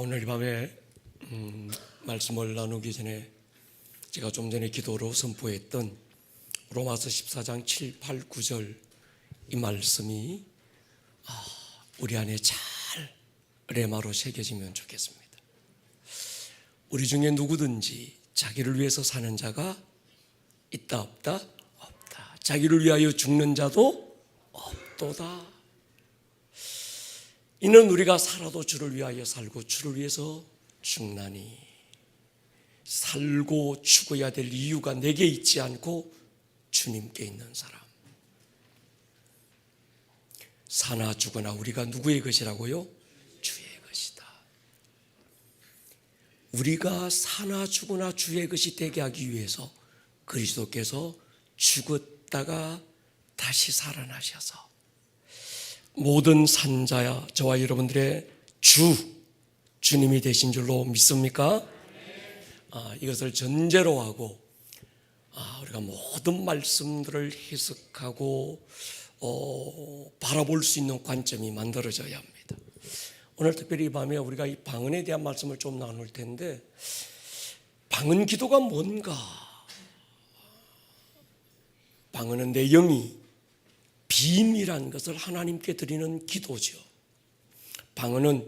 오늘 이 밤에 말씀을 나누기 전에 제가 좀 전에 기도로 선포했던 로마서 14장 7, 8, 9절 이 말씀이 우리 안에 잘 레마로 새겨지면 좋겠습니다. 우리 중에 누구든지 자기를 위해서 사는 자가 있다 없다? 없다. 자기를 위하여 죽는 자도 없도다. 이는 우리가 살아도 주를 위하여 살고 주를 위해서 죽나니. 살고 죽어야 될 이유가 내게 있지 않고 주님께 있는 사람. 사나 죽으나 우리가 누구의 것이라고요? 주의 것이다. 우리가 사나 죽으나 주의 것이 되게 하기 위해서 그리스도께서 죽었다가 다시 살아나셔서 모든 산자야 저와 여러분들의 주님이 되신 줄로 믿습니까? 이것을 전제로 하고 우리가 모든 말씀들을 해석하고 바라볼 수 있는 관점이 만들어져야 합니다. 오늘 특별히 이 밤에 우리가 이 방언에 대한 말씀을 좀 나눌 텐데, 방언 기도가 뭔가? 방언은 내 영이 비밀한 것을 하나님께 드리는 기도죠. 방언은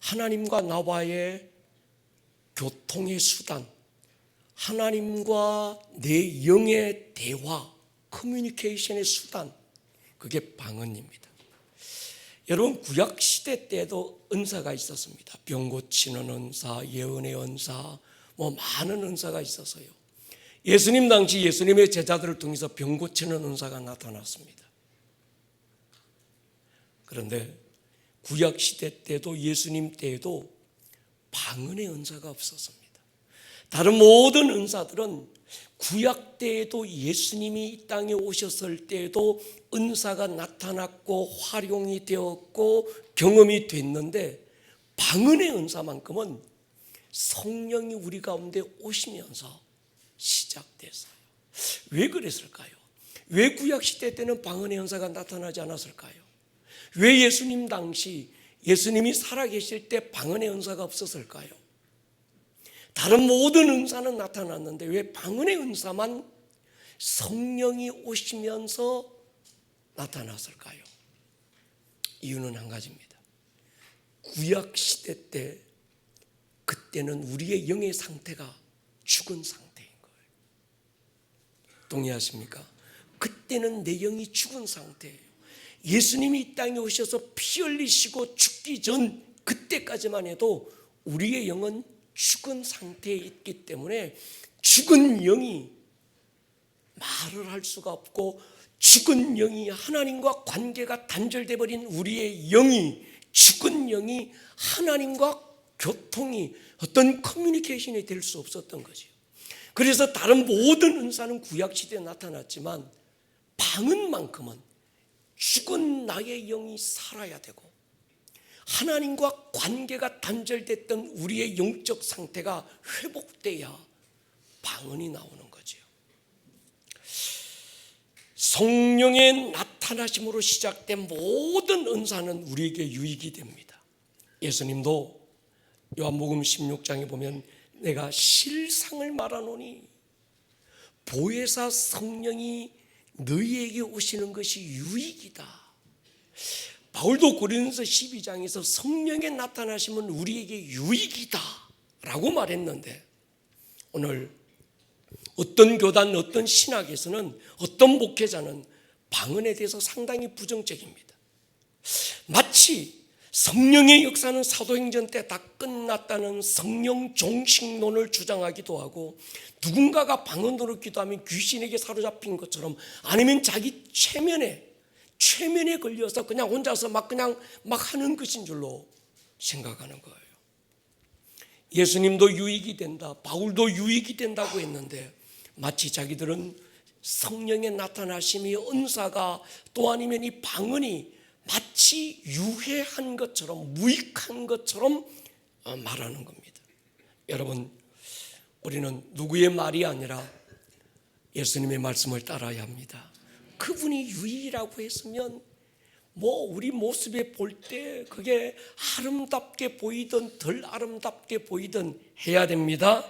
하나님과 나와의 교통의 수단, 하나님과 내 영의 대화, 커뮤니케이션의 수단, 그게 방언입니다. 여러분, 구약시대 때도 은사가 있었습니다. 병 고치는 은사, 예언의 은사, 많은 은사가 있었어요. 예수님 당시 예수님의 제자들을 통해서 병 고치는 은사가 나타났습니다. 그런데 구약시대 때도 예수님 때에도 방언의 은사가 없었습니다. 다른 모든 은사들은 구약 때에도 예수님이 이 땅에 오셨을 때에도 은사가 나타났고 활용이 되었고 경험이 됐는데, 방언의 은사만큼은 성령이 우리 가운데 오시면서 시작됐어요. 왜 그랬을까요? 왜 구약시대 때는 방언의 은사가 나타나지 않았을까요? 왜 예수님 당시 예수님이 살아계실 때 방언의 은사가 없었을까요? 다른 모든 은사는 나타났는데 왜 방언의 은사만 성령이 오시면서 나타났을까요? 이유는 한 가지입니다. 구약시대 때 그때는 우리의 영의 상태가 죽은 상태인 거예요. 동의하십니까? 그때는 내 영이 죽은 상태예요. 예수님이 이 땅에 오셔서 피 흘리시고 죽기 전 그때까지만 해도 우리의 영은 죽은 상태에 있기 때문에 죽은 영이 말을 할 수가 없고, 죽은 영이 하나님과 관계가 단절돼 버린 우리의 영이, 죽은 영이 하나님과 교통이 어떤 커뮤니케이션이 될 수 없었던 거죠. 그래서 다른 모든 은사는 구약시대에 나타났지만 방언만큼은 죽은 나의 영이 살아야 되고 하나님과 관계가 단절됐던 우리의 영적 상태가 회복돼야 방언이 나오는 거죠. 성령의 나타나심으로 시작된 모든 은사는 우리에게 유익이 됩니다. 예수님도 요한복음 16장에 보면 내가 실상을 말하노니 보혜사 성령이 너희에게 오시는 것이 유익이다. 바울도 고린도서 12장에서 성령의 나타나심은 우리에게 유익이다 라고 말했는데, 오늘 어떤 교단, 어떤 신학에서는, 어떤 목회자는 방언에 대해서 상당히 부정적입니다. 마치 성령의 역사는 사도행전 때 다 끝났다는 성령 종식론을 주장하기도 하고, 누군가가 방언으로 기도하면 귀신에게 사로잡힌 것처럼, 아니면 자기 최면에 걸려서 그냥 혼자서 막 하는 것인 줄로 생각하는 거예요. 예수님도 유익이 된다, 바울도 유익이 된다고 했는데, 마치 자기들은 성령의 나타나심이, 은사가, 또 아니면 이 방언이 마치 유해한 것처럼, 무익한 것처럼 말하는 겁니다. 여러분, 우리는 누구의 말이 아니라 예수님의 말씀을 따라야 합니다. 그분이 유익이라고 했으면 우리 모습에 볼 때 그게 아름답게 보이든 덜 아름답게 보이든 해야 됩니다.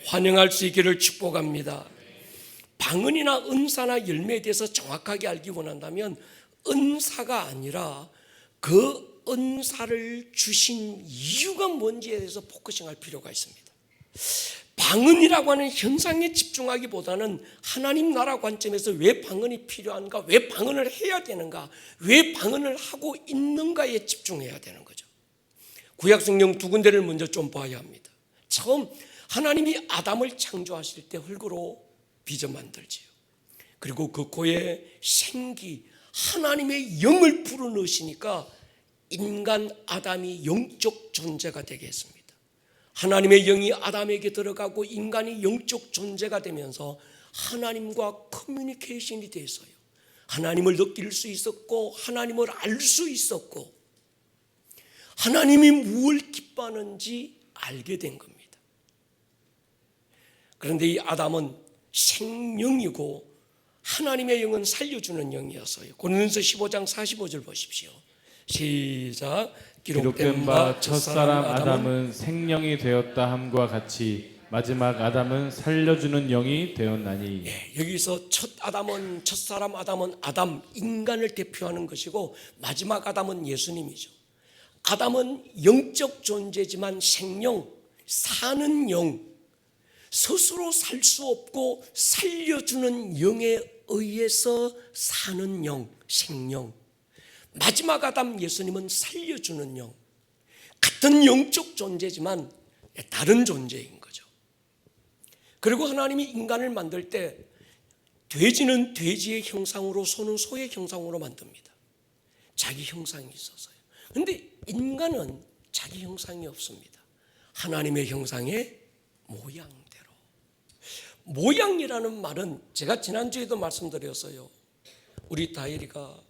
환영할 수 있기를 축복합니다. 방언이나 은사나 열매에 대해서 정확하게 알기 원한다면 은사가 아니라 그 은사를 주신 이유가 뭔지에 대해서 포커싱할 필요가 있습니다. 방언이라고 하는 현상에 집중하기보다는 하나님 나라 관점에서 왜 방언이 필요한가, 왜 방언을 해야 되는가, 왜 방언을 하고 있는가에 집중해야 되는 거죠. 구약성경 두 군데를 먼저 좀 봐야 합니다. 처음 하나님이 아담을 창조하실 때 흙으로 빚어 만들지요. 그리고 그 코에 생기 하나님의 영을 불어넣으시니까 인간 아담이 영적 존재가 되게 했습니다. 하나님의 영이 아담에게 들어가고 인간이 영적 존재가 되면서 하나님과 커뮤니케이션이 됐어요. 하나님을 느낄 수 있었고 하나님을 알 수 있었고 하나님이 무엇을 기뻐하는지 알게 된 겁니다. 그런데 이 아담은 생명이고 하나님의 영은 살려주는 영이었어요. 고린도서 15장 45절 보십시오. 시작. 기록된 바 첫사람 아담은 생명이 되었다 함과 같이 마지막 아담은 살려주는 영이 되었나니. 여기서 첫사람 아담은 아담 인간을 대표하는 것이고 마지막 아담은 예수님이죠. 아담은 영적 존재지만 생명, 사는 영, 스스로 살 수 없고 살려주는 영에 의해서 사는 영, 생명. 마지막 아담 예수님은 살려주는 영, 같은 영적 존재지만 다른 존재인 거죠. 그리고 하나님이 인간을 만들 때 돼지는 돼지의 형상으로, 소는 소의 형상으로 만듭니다. 자기 형상이 있어서요. 그런데 인간은 자기 형상이 없습니다. 하나님의 형상의 모양대로. 모양이라는 말은 제가 지난주에도 말씀드렸어요. 우리 다혜리가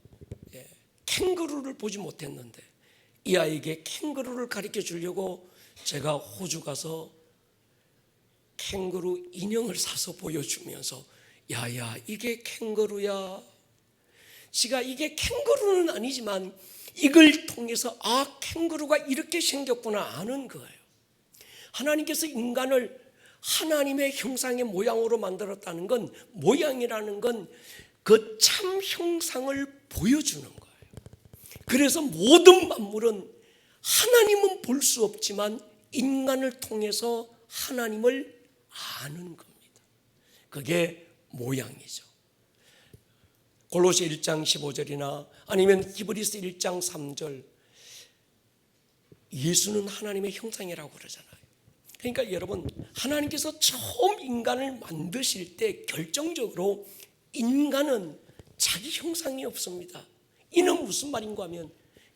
캥거루를 보지 못했는데 이 아이에게 캥거루를 가르쳐 주려고 제가 호주 가서 캥거루 인형을 사서 보여주면서 야야 이게 캥거루야. 지가 이게 캥거루는 아니지만 이걸 통해서 캥거루가 이렇게 생겼구나 아는 거예요. 하나님께서 인간을 하나님의 형상의 모양으로 만들었다는 건, 모양이라는 건 그 참 형상을 보여주는 거예요. 그래서 모든 만물은 하나님은 볼 수 없지만 인간을 통해서 하나님을 아는 겁니다. 그게 모양이죠. 골로새 1장 15절이나 아니면 히브리서 1장 3절, 예수는 하나님의 형상이라고 그러잖아요. 그러니까 여러분, 하나님께서 처음 인간을 만드실 때 결정적으로 인간은 자기 형상이 없습니다. 이는 무슨 말인가 하면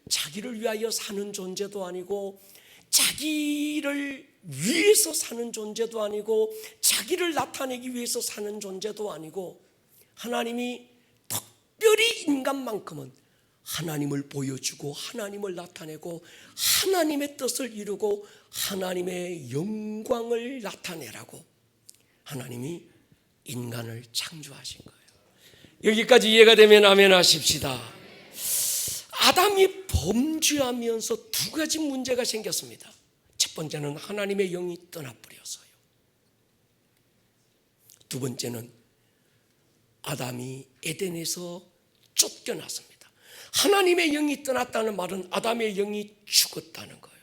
자기를 위하여 사는 존재도 아니고 자기를 위해서 사는 존재도 아니고 자기를 나타내기 위해서 사는 존재도 아니고, 하나님이 특별히 인간만큼은 하나님을 보여주고 하나님을 나타내고 하나님의 뜻을 이루고 하나님의 영광을 나타내라고 하나님이 인간을 창조하신 거예요. 여기까지 이해가 되면 아멘 하십시다. 아담이 범죄하면서 두 가지 문제가 생겼습니다. 첫 번째는 하나님의 영이 떠나버렸어요. 두 번째는 아담이 에덴에서 쫓겨났습니다. 하나님의 영이 떠났다는 말은 아담의 영이 죽었다는 거예요.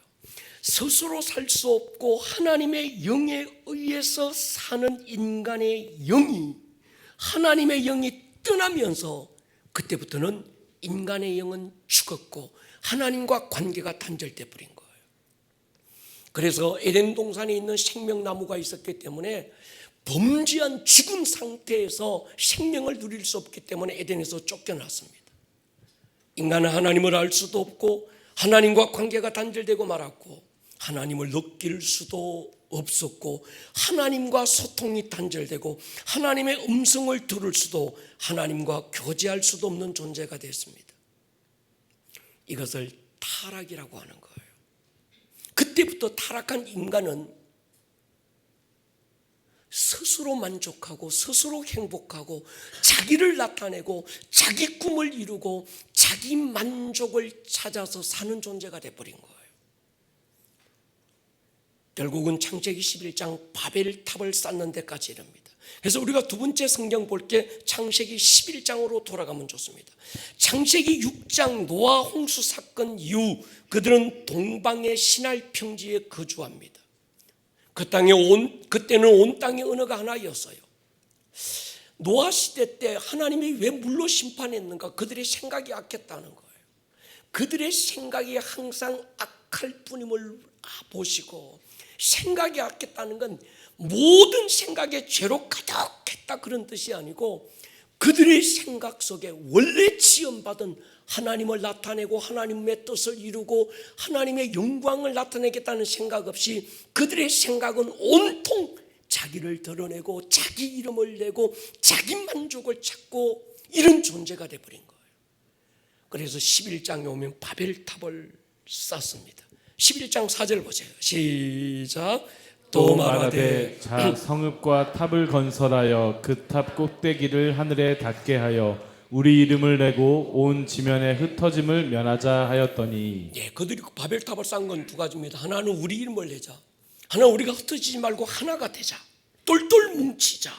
스스로 살 수 없고 하나님의 영에 의해서 사는 인간의 영이, 하나님의 영이 떠나면서 그때부터는 인간의 영은 죽었고 하나님과 관계가 단절돼 버린 거예요. 그래서 에덴 동산에 있는 생명나무가 있었기 때문에 범죄한 죽은 상태에서 생명을 누릴 수 없기 때문에 에덴에서 쫓겨났습니다. 인간은 하나님을 알 수도 없고 하나님과 관계가 단절되고 말았고 하나님을 느낄 수도 없었고 하나님과 소통이 단절되고 하나님의 음성을 들을 수도, 하나님과 교제할 수도 없는 존재가 됐습니다. 이것을 타락이라고 하는 거예요. 그때부터 타락한 인간은 스스로 만족하고 스스로 행복하고 자기를 나타내고 자기 꿈을 이루고 자기 만족을 찾아서 사는 존재가 되어버린 거예요. 결국은 창세기 11장 바벨탑을 쌓는 데까지 이릅니다. 그래서 우리가 두 번째 성경 볼 게 창세기 11장으로 돌아가면 좋습니다. 창세기 6장 노아 홍수 사건 이후 그들은 동방의 시날 평지에 거주합니다. 그때는 온 땅의 언어가 하나였어요. 노아 시대 때 하나님이 왜 물로 심판했는가? 그들의 생각이 악했다는 거예요. 그들의 생각이 항상 악할 뿐임을 보시고, 생각이 악했다는 건 모든 생각에 죄로 가득했다 그런 뜻이 아니고, 그들의 생각 속에 원래 지음받은 하나님을 나타내고 하나님의 뜻을 이루고 하나님의 영광을 나타내겠다는 생각 없이 그들의 생각은 온통 자기를 드러내고 자기 이름을 내고 자기 만족을 찾고 이런 존재가 되어버린 거예요. 그래서 11장에 오면 바벨탑을 쌓습니다. 11장 4절 보세요. 시작. 또 말하되 자 성읍과 탑을 건설하여 그 탑 꼭대기를 하늘에 닿게 하여 우리 이름을 내고 온 지면에 흩어짐을 면하자 하였더니, 예, 그들이 바벨탑을 쌓은 건 두 가지입니다. 하나는 우리 이름을 내자, 하나는 우리가 흩어지지 말고 하나가 되자, 똘똘 뭉치자.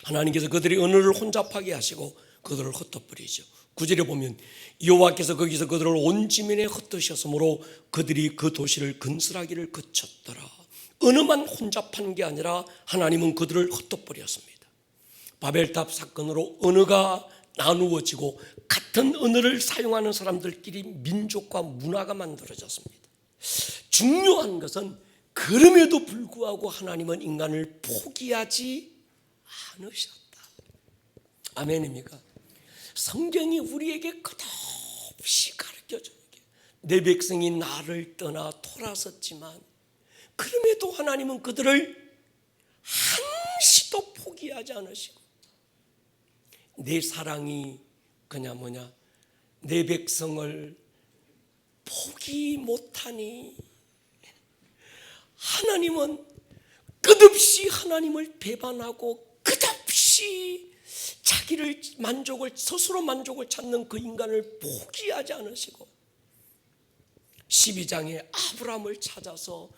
하나님께서 그들의 언어를 혼잡하게 하시고 그들을 흩어버리죠. 9절에 보면 여호와께서 거기서 그들을 온 지면에 흩으셨으므로 그들이 그 도시를 건설하기를 그쳤더라. 언어만 혼잡한 게 아니라 하나님은 그들을 흩어버렸습니다. 바벨탑 사건으로 언어가 나누어지고 같은 언어를 사용하는 사람들끼리 민족과 문화가 만들어졌습니다. 중요한 것은 그럼에도 불구하고 하나님은 인간을 포기하지 않으셨다. 아멘입니까? 성경이 우리에게 끝없이 가르쳐주는 게, 내 백성이 나를 떠나 돌아섰지만 그럼에도 하나님은 그들을 한시도 포기하지 않으시고, 내 사랑이 그냥 내 백성을 포기 못하니 하나님은 끝없이 하나님을 배반하고 끝없이 자기를 스스로 만족을 찾는 그 인간을 포기하지 않으시고 12장에 아브라함을 찾아서,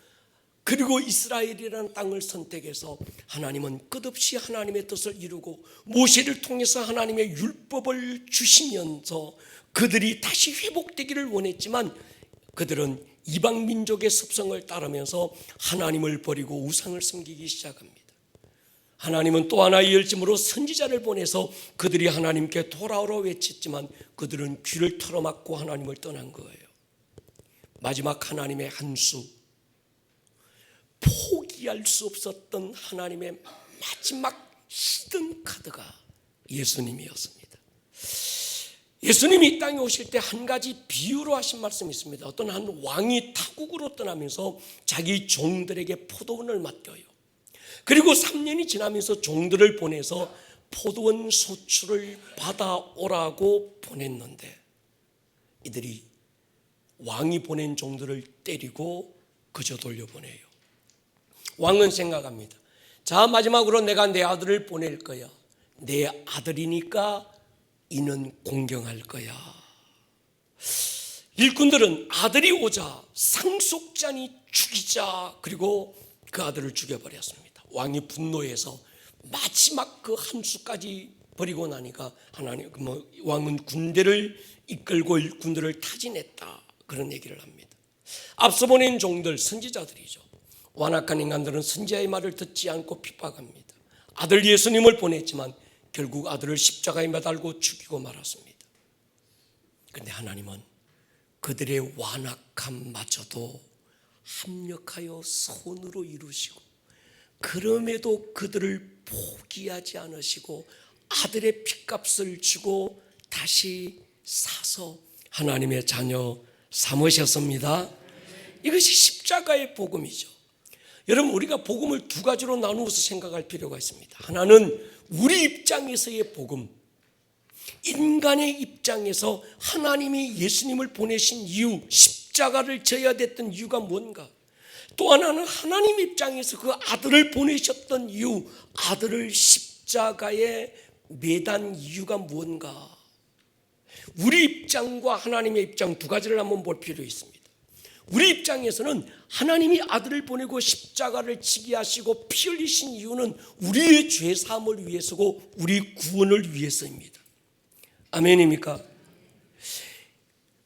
그리고 이스라엘이라는 땅을 선택해서 하나님은 끝없이 하나님의 뜻을 이루고 모세를 통해서 하나님의 율법을 주시면서 그들이 다시 회복되기를 원했지만 그들은 이방 민족의 습성을 따르면서 하나님을 버리고 우상을 섬기기 시작합니다. 하나님은 또 하나의 열심으로 선지자를 보내서 그들이 하나님께 돌아오라 외쳤지만 그들은 귀를 털어막고 하나님을 떠난 거예요. 마지막 하나님의 한수, 포기할 수 없었던 하나님의 마지막 히든 카드가 예수님이었습니다. 예수님이 이 땅에 오실 때 한 가지 비유로 하신 말씀이 있습니다. 어떤 한 왕이 타국으로 떠나면서 자기 종들에게 포도원을 맡겨요. 그리고 3년이 지나면서 종들을 보내서 포도원 소출을 받아오라고 보냈는데 이들이 왕이 보낸 종들을 때리고 그저 돌려보내요. 왕은 생각합니다. 자, 마지막으로 내가 내 아들을 보낼 거야. 내 아들이니까 이는 공경할 거야. 일꾼들은 아들이 오자 상속자니 죽이자, 그리고 그 아들을 죽여버렸습니다. 왕이 분노해서 마지막 그 한 수까지 버리고 나니까 왕은 군대를 이끌고 일꾼들을 타진했다, 그런 얘기를 합니다. 앞서 보낸 종들, 선지자들이죠. 완악한 인간들은 선지자의 말을 듣지 않고 핍박합니다. 아들 예수님을 보냈지만 결국 아들을 십자가에 매달고 죽이고 말았습니다. 그런데 하나님은 그들의 완악함마저도 합력하여 선으로 이루시고, 그럼에도 그들을 포기하지 않으시고 아들의 핏값을 주고 다시 사서 하나님의 자녀 삼으셨습니다. 이것이 십자가의 복음이죠. 여러분, 우리가 복음을 두 가지로 나누어서 생각할 필요가 있습니다. 하나는 우리 입장에서의 복음, 인간의 입장에서 하나님이 예수님을 보내신 이유, 십자가를 져야 됐던 이유가 뭔가, 또 하나는 하나님 입장에서 그 아들을 보내셨던 이유, 아들을 십자가에 매단 이유가 무언가? 우리 입장과 하나님의 입장 두 가지를 한번 볼 필요 있습니다. 우리 입장에서는 하나님이 아들을 보내고 십자가를 지게 하시고 피 흘리신 이유는 우리의 죄 사함을 위해서고 우리 구원을 위해서입니다. 아멘입니까?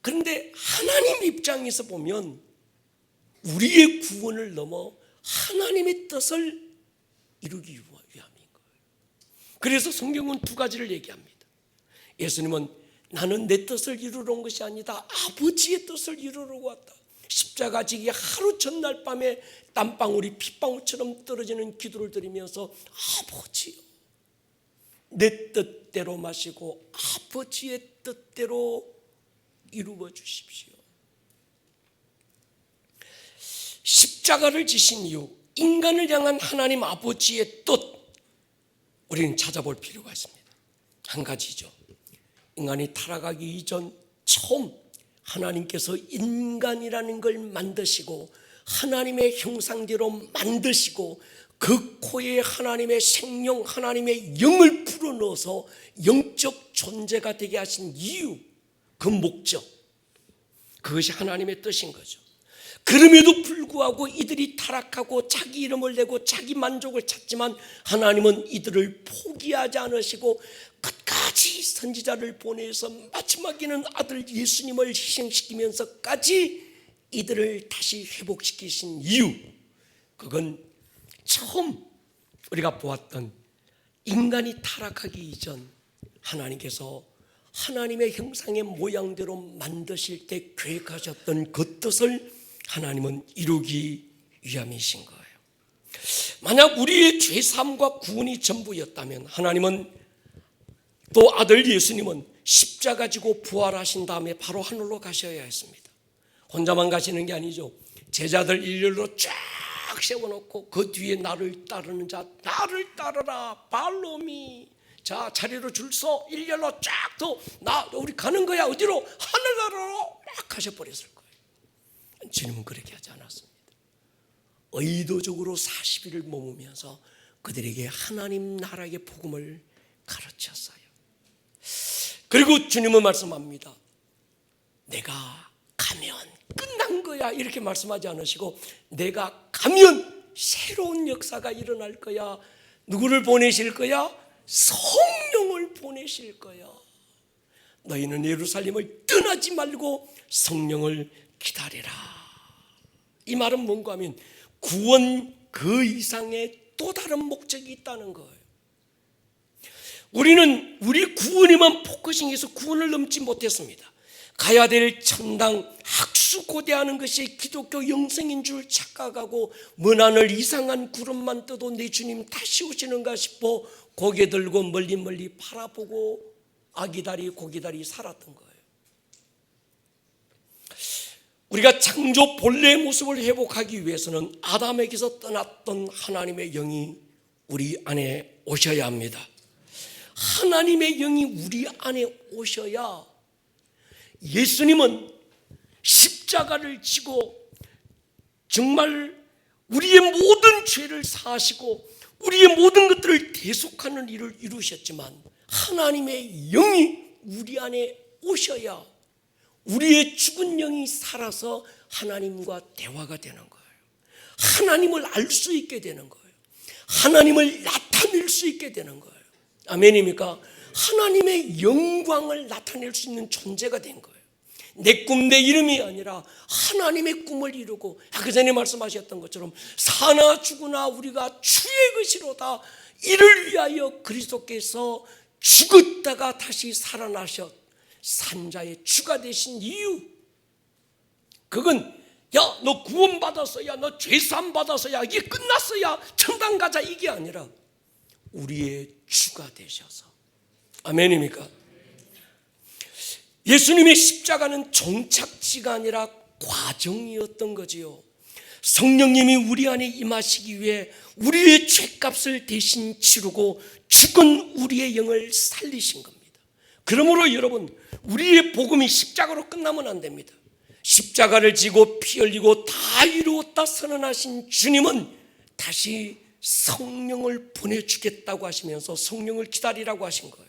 그런데 하나님 입장에서 보면 우리의 구원을 넘어 하나님의 뜻을 이루기 위함인 거예요. 그래서 성경은 두 가지를 얘기합니다. 예수님은 나는 내 뜻을 이루러 온 것이 아니다, 아버지의 뜻을 이루러 왔다. 십자가 지기 하루 전날 밤에 땀방울이 핏방울처럼 떨어지는 기도를 드리면서 아버지요, 내 뜻대로 마시고 아버지의 뜻대로 이루어 주십시오. 십자가를 지신 이유, 인간을 향한 하나님 아버지의 뜻, 우리는 찾아볼 필요가 있습니다. 한 가지죠. 인간이 타락하기 이전 처음 하나님께서 인간이라는 걸 만드시고 하나님의 형상대로 만드시고 그 코에 하나님의 생명, 하나님의 영을 불어넣어서 영적 존재가 되게 하신 이유, 그 목적, 그것이 하나님의 뜻인 거죠. 그럼에도 불구하고 이들이 타락하고 자기 이름을 내고 자기 만족을 찾지만 하나님은 이들을 포기하지 않으시고 끝까지 선지자를 보내서 마지막에는 아들 예수님을 희생시키면서까지 이들을 다시 회복시키신 이유, 그건 처음 우리가 보았던 인간이 타락하기 이전 하나님께서 하나님의 형상의 모양대로 만드실 때 계획하셨던 그 뜻을 하나님은 이루기 위함이신 거예요. 만약 우리의 죄사함과 구원이 전부였다면 하나님은 또 아들 예수님은 십자가 지고 부활하신 다음에 바로 하늘로 가셔야 했습니다. 혼자만 가시는 게 아니죠. 제자들 일렬로 쫙 세워놓고 그 뒤에 나를 따르는 자, 나를 따르라 발로미, 자 자리로 줄 서 일렬로 쫙 더 나 우리 가는 거야. 어디로? 하늘나라로 막 가셔버렸을 거예요. 주님은 그렇게 하지 않았습니다. 의도적으로 40일을 머무면서 그들에게 하나님 나라의 복음을 가르쳤어요. 그리고 주님은 말씀합니다. 내가 가면 끝난 거야 이렇게 말씀하지 않으시고 내가 가면 새로운 역사가 일어날 거야. 누구를 보내실 거야? 성령을 보내실 거야. 너희는 예루살렘을 떠나지 말고 성령을 기다리라. 이 말은 뭔가 하면 구원 그 이상의 또 다른 목적이 있다는 거예요. 우리는 우리 구원에만 포커싱해서 구원을 넘지 못했습니다. 가야 될 천당 학수고대하는 것이 기독교 영성인 줄 착각하고 먼 하늘 이상한 구름만 떠도 내 주님 다시 오시는가 싶어 고개 들고 멀리 바라보고 아기다리 고기다리 살았던 거예요. 우리가 창조 본래의 모습을 회복하기 위해서는 아담에게서 떠났던 하나님의 영이 우리 안에 오셔야 합니다. 하나님의 영이 우리 안에 오셔야 예수님은 십자가를 지고 정말 우리의 모든 죄를 사하시고 우리의 모든 것들을 대속하는 일을 이루셨지만 하나님의 영이 우리 안에 오셔야 우리의 죽은 영이 살아서 하나님과 대화가 되는 거예요. 하나님을 알 수 있게 되는 거예요. 하나님을 나타낼 수 있게 되는 거예요. 아멘입니까? 하나님의 영광을 나타낼 수 있는 존재가 된 거예요. 내 꿈, 내 이름이 아니라 하나님의 꿈을 이루고 그 전에 말씀하셨던 것처럼 사나 죽으나 우리가 주의 것이로다. 이를 위하여 그리스도께서 죽었다가 다시 살아나셨 산자의 주가 되신 이유, 그건 야 너 구원 받았어야, 너 죄사함 받았어야, 이게 끝났어야 천당 가자 이게 아니라 우리의 주가 되셔서. 아멘입니까? 예수님의 십자가는 종착지가 아니라 과정이었던 거지요. 성령님이 우리 안에 임하시기 위해 우리의 죄값을 대신 치르고 죽은 우리의 영을 살리신 겁니다. 그러므로 여러분, 우리의 복음이 십자가로 끝나면 안 됩니다. 십자가를 지고 피 흘리고 다 이루었다 선언하신 주님은 다시 성령을 보내주겠다고 하시면서 성령을 기다리라고 하신 거예요.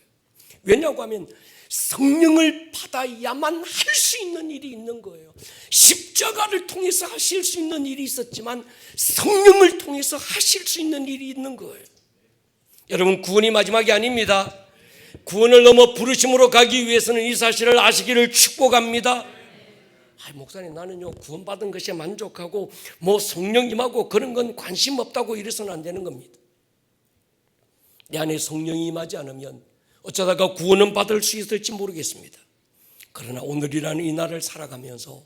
왜냐고 하면 성령을 받아야만 할 수 있는 일이 있는 거예요. 십자가를 통해서 하실 수 있는 일이 있었지만 성령을 통해서 하실 수 있는 일이 있는 거예요. 여러분, 구원이 마지막이 아닙니다. 구원을 넘어 부르심으로 가기 위해서는 이 사실을 아시기를 축복합니다. 목사님, 나는요 구원받은 것에 만족하고 뭐 성령 임하고 그런 건 관심 없다고 이래서는 안 되는 겁니다. 내 안에 성령이 임하지 않으면 어쩌다가 구원은 받을 수 있을지 모르겠습니다. 그러나 오늘이라는 이 날을 살아가면서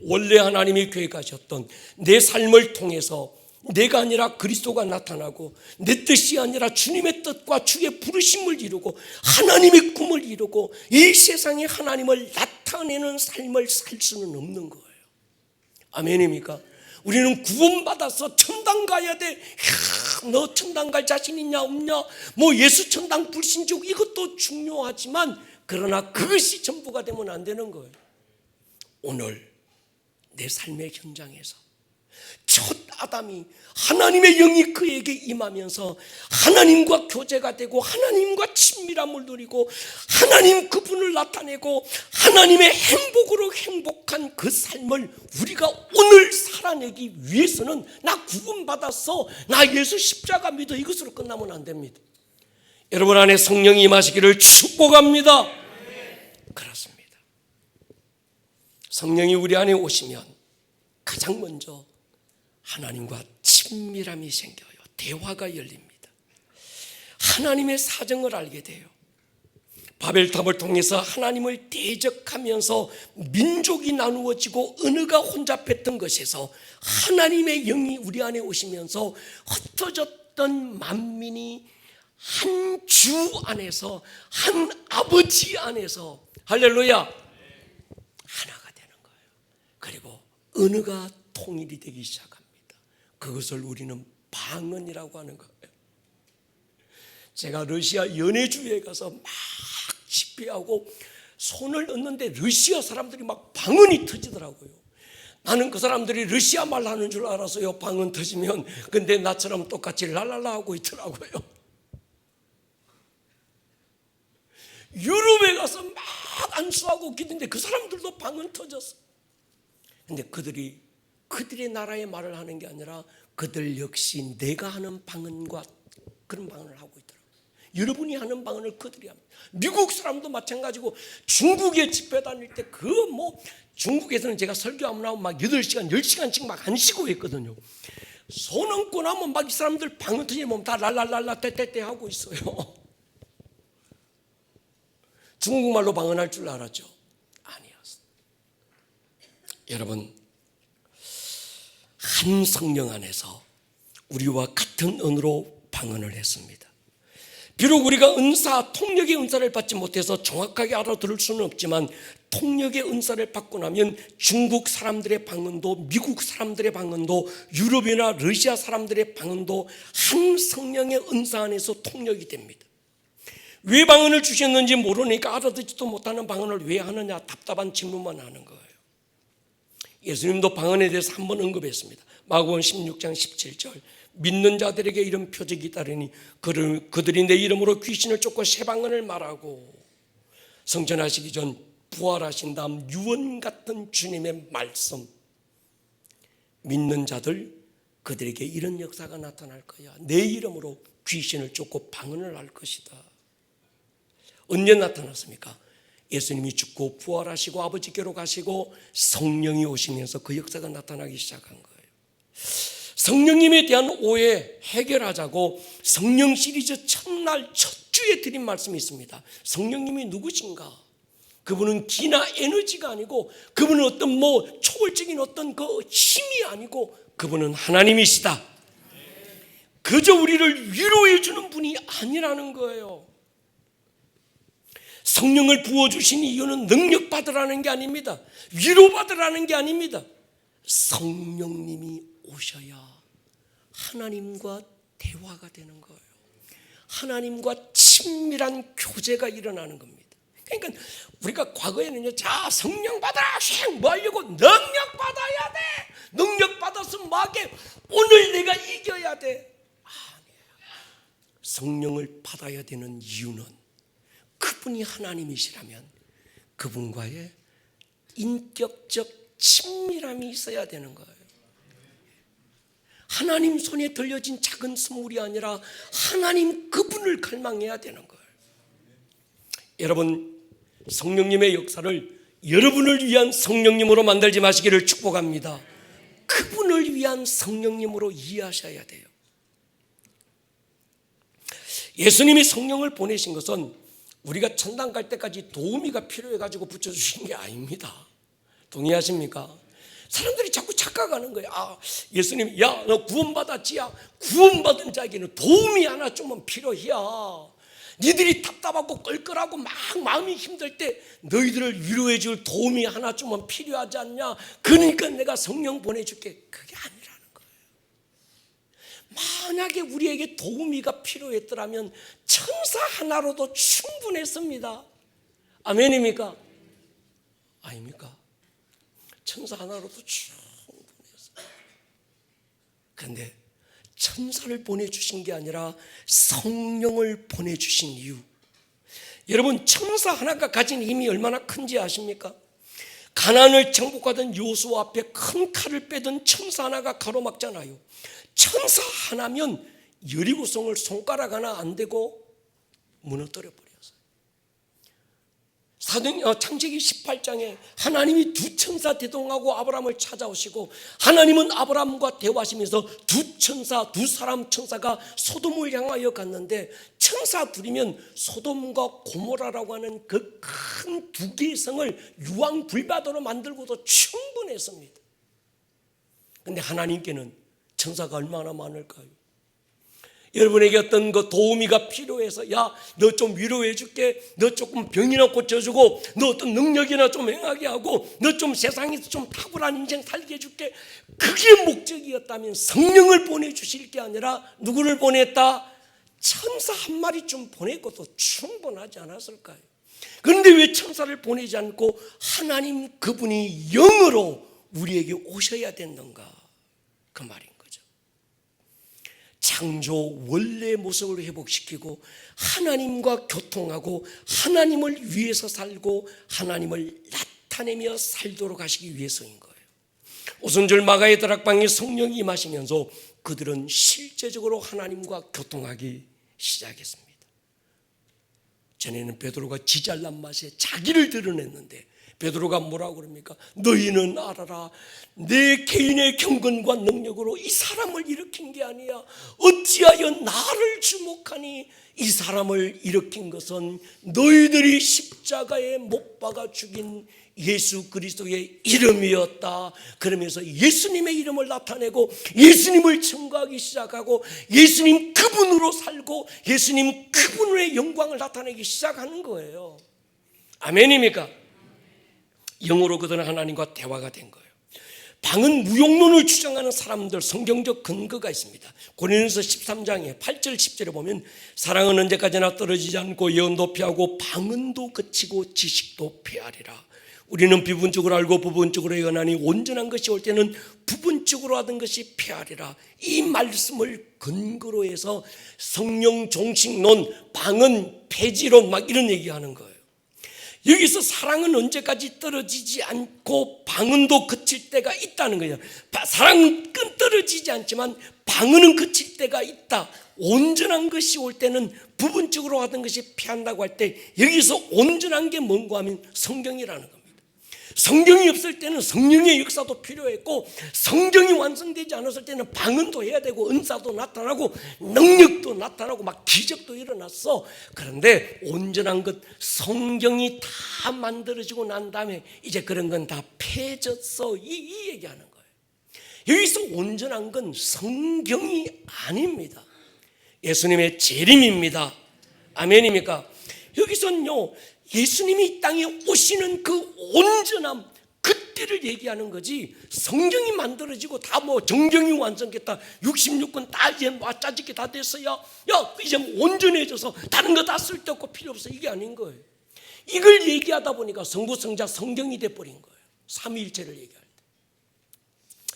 원래 하나님이 계획하셨던 내 삶을 통해서 내가 아니라 그리스도가 나타나고 내 뜻이 아니라 주님의 뜻과 주의 부르심을 이루고 하나님의 꿈을 이루고 이 세상에 하나님을 나타내는 삶을 살 수는 없는 거예요. 아멘입니까? 우리는 구원받아서 천당 가야 돼. 너 천당 갈 자신 있냐 없냐, 뭐 예수 천당 불신족 이것도 중요하지만 그러나 그것이 전부가 되면 안 되는 거예요. 오늘 내 삶의 현장에서 첫 아담이 하나님의 영이 그에게 임하면서 하나님과 교제가 되고 하나님과 친밀함을 누리고 하나님 그분을 나타내고 하나님의 행복으로 행복한 그 삶을 우리가 오늘 살아내기 위해서는 나 구원받았어, 나 예수 십자가 믿어 이것으로 끝나면 안 됩니다. 여러분 안에 성령이 임하시기를 축복합니다. 그렇습니다. 성령이 우리 안에 오시면 가장 먼저 하나님과 친밀함이 생겨요. 대화가 열립니다. 하나님의 사정을 알게 돼요. 바벨탑을 통해서 하나님을 대적하면서 민족이 나누어지고 언어가 혼잡했던 것에서 하나님의 영이 우리 안에 오시면서 흩어졌던 만민이 한 주 안에서 한 아버지 안에서 할렐루야 하나가 되는 거예요. 그리고 언어가 통일이 되기 시작합니다. 그것을 우리는 방언이라고 하는 거예요. 제가 러시아 연해주에 가서 막 집회하고 손을 얹는데 러시아 사람들이 막 방언이 터지더라고요. 나는 그 사람들이 러시아 말 하는 줄 알았어요. 방언 터지면. 근데 나처럼 똑같이 랄랄라 하고 있더라고요. 유럽에 가서 막 안수하고 기도했는데 그 사람들도 방언 터졌어. 근데 그들의 나라의 말을 하는 게 아니라 그들 역시 내가 하는 방언과 그런 방언을 하고 있더라고요. 여러분이 하는 방언을 그들이 합니다. 미국 사람도 마찬가지고 중국에 집회 다닐 때 중국에서는 제가 설교하면 나오면 막 8시간, 10시간씩 막 안 쉬고 했거든요. 손 얹고 나면 막 이 사람들 방언 터지면 다 랄랄랄라 떼떼떼 하고 있어요. 중국말로 방언할 줄 알았죠? 아니었어요. 여러분, 한 성령 안에서 우리와 같은 언어로 방언을 했습니다. 비록 우리가 통역의 은사를 받지 못해서 정확하게 알아들을 수는 없지만 통역의 은사를 받고 나면 중국 사람들의 방언도 미국 사람들의 방언도 유럽이나 러시아 사람들의 방언도 한 성령의 은사 안에서 통역이 됩니다. 왜 방언을 주셨는지 모르니까 알아듣지도 못하는 방언을 왜 하느냐 답답한 질문만 하는 거예요. 예수님도 방언에 대해서 한 번 언급했습니다. 마가복음 16장 17절 믿는 자들에게 이런 표적이 있다르니 그들이 내 이름으로 귀신을 쫓고 새 방언을 말하고 성전하시기 전 부활하신 다음 유언 같은 주님의 말씀 믿는 자들 그들에게 이런 역사가 나타날 거야. 내 이름으로 귀신을 쫓고 방언을 할 것이다. 언제 나타났습니까? 예수님이 죽고 부활하시고 아버지께로 가시고 성령이 오시면서 그 역사가 나타나기 시작한 거예요. 성령님에 대한 오해 해결하자고 성령 시리즈 첫날 첫 주에 드린 말씀이 있습니다. 성령님이 누구신가? 그분은 기나 에너지가 아니고 그분은 어떤 초월적인 어떤 그 힘이 아니고 그분은 하나님이시다. 그저 우리를 위로해 주는 분이 아니라는 거예요. 성령을 부어주신 이유는 능력 받으라는 게 아닙니다. 위로 받으라는 게 아닙니다. 성령님이 오셔야 하나님과 대화가 되는 거예요. 하나님과 친밀한 교제가 일어나는 겁니다. 그러니까 우리가 과거에는요, 자, 성령 받아라, 뭐 하려고? 능력 받아야 돼. 능력 받아서 뭐하게? 오늘 내가 이겨야 돼. 아니에요. 성령을 받아야 되는 이유는 그분이 하나님이시라면 그분과의 인격적 친밀함이 있어야 되는 거예요. 하나님 손에 들려진 작은 선물이 아니라 하나님 그분을 갈망해야 되는 거예요. 여러분, 성령님의 역사를 여러분을 위한 성령님으로 만들지 마시기를 축복합니다. 그분을 위한 성령님으로 이해하셔야 돼요. 예수님이 성령을 보내신 것은 우리가 천당 갈 때까지 도우미가 필요해가지고 붙여주신 게 아닙니다. 동의하십니까? 사람들이 자꾸 착각하는 거예요. 아, 예수님, 야, 너 구원받았지? 야, 구원받은 자에게는 도움이 하나 좀은 필요해야. 니들이 답답하고 껄껄하고 막 마음이 힘들 때 너희들을 위로해 줄 도움이 하나 좀은 필요하지 않냐? 그러니까 내가 성령 보내줄게. 그게 아니라는 거예요. 만약에 우리에게 도우미가 필요했더라면 천사 하나로도 충분했습니다. 아멘입니까? 아닙니까? 천사 하나로도 충분했어요. 그런데 천사를 보내주신 게 아니라 성령을 보내주신 이유, 여러분, 천사 하나가 가진 힘이 얼마나 큰지 아십니까? 가나안을 정복하던 여호수아 앞에 큰 칼을 빼던 천사 하나가 가로막잖아요. 천사 하나면 여리고성을 손가락 하나 안 대고 무너뜨려 버렸어요. 창세기 18장에 하나님이 두 천사 대동하고 아브라함을 찾아오시고 하나님은 아브라함과 대화하시면서 두 사람 천사가 소돔을 향하여 갔는데 천사 둘이면 소돔과 고모라라고 하는 그 큰 두 개의 성을 유황불바다로 만들고도 충분했습니다. 그런데 하나님께는 천사가 얼마나 많을까요? 여러분에게 어떤 그 도우미가 필요해서, 야, 너 좀 위로해 줄게, 너 조금 병이나 고쳐주고, 너 어떤 능력이나 좀 행하게 하고, 너 좀 세상에서 좀 탁월한 인생 살게 해줄게. 그게 목적이었다면 성령을 보내주실 게 아니라 누구를 보냈다? 천사 한 마리쯤 보내고도 충분하지 않았을까요? 그런데 왜 천사를 보내지 않고 하나님 그분이 영으로 우리에게 오셔야 됐는가? 그 말입니다. 창조 원래의 모습을 회복시키고 하나님과 교통하고 하나님을 위해서 살고 하나님을 나타내며 살도록 하시기 위해서인 거예요. 오순절 마가의 다락방에 성령이 임하시면서 그들은 실제적으로 하나님과 교통하기 시작했습니다. 전에는 베드로가 지잘난 맛에 자기를 드러냈는데 베드로가 뭐라고 그럽니까? 너희는 알아라, 내 개인의 경건과 능력으로 이 사람을 일으킨 게 아니야. 어찌하여 나를 주목하니? 이 사람을 일으킨 것은 너희들이 십자가에 못 박아 죽인 예수 그리스도의 이름이었다. 그러면서 예수님의 이름을 나타내고 예수님을 증거하기 시작하고 예수님 그분으로 살고 예수님 그분의 영광을 나타내기 시작하는 거예요. 아멘입니까? 영으로 그들은 하나님과 대화가 된 거예요. 방은 무용론을 주장하는 사람들 성경적 근거가 있습니다. 고린도서 13장에 8절 10절에 보면 사랑은 언제까지나 떨어지지 않고 예언도 피하고 방언도 그치고 지식도 피하리라. 우리는 부분적으로 알고 부분적으로 예언하니 온전한 것이 올 때는 부분적으로 하던 것이 피하리라. 이 말씀을 근거로 해서 성령 종식론, 방언 폐지론 막 이런 얘기하는 거예요. 여기서 사랑은 언제까지 떨어지지 않고 방언도 그칠 때가 있다는 거예요. 사랑은 떨어지지 않지만 방언은 그칠 때가 있다. 온전한 것이 올 때는 부분적으로 하던 것이 피한다고 할 때 여기서 온전한 게 뭔가 하면 성경이라는 겁니다. 성경이 없을 때는 성령의 역사도 필요했고 성경이 완성되지 않았을 때는 방언도 해야 되고 은사도 나타나고 능력도 나타나고 막 기적도 일어났어. 그런데 온전한 것 성경이 다 만들어지고 난 다음에 이제 그런 건 다 폐졌어 이 얘기하는 거예요. 여기서 온전한 건 성경이 아닙니다. 예수님의 재림입니다. 아멘입니까? 여기서는요 예수님이 이 땅에 오시는 그 온전함 그때를 얘기하는 거지 성경이 만들어지고 다 뭐 정경이 완성됐다 66권 다 이제 짜집게 다 됐어요. 야 이제 온전해져서 다른 거 다 쓸데없고 필요 없어 이게 아닌 거예요. 이걸 얘기하다 보니까 성부성자 성경이 돼버린 거예요. 삼위일체를 얘기할 때.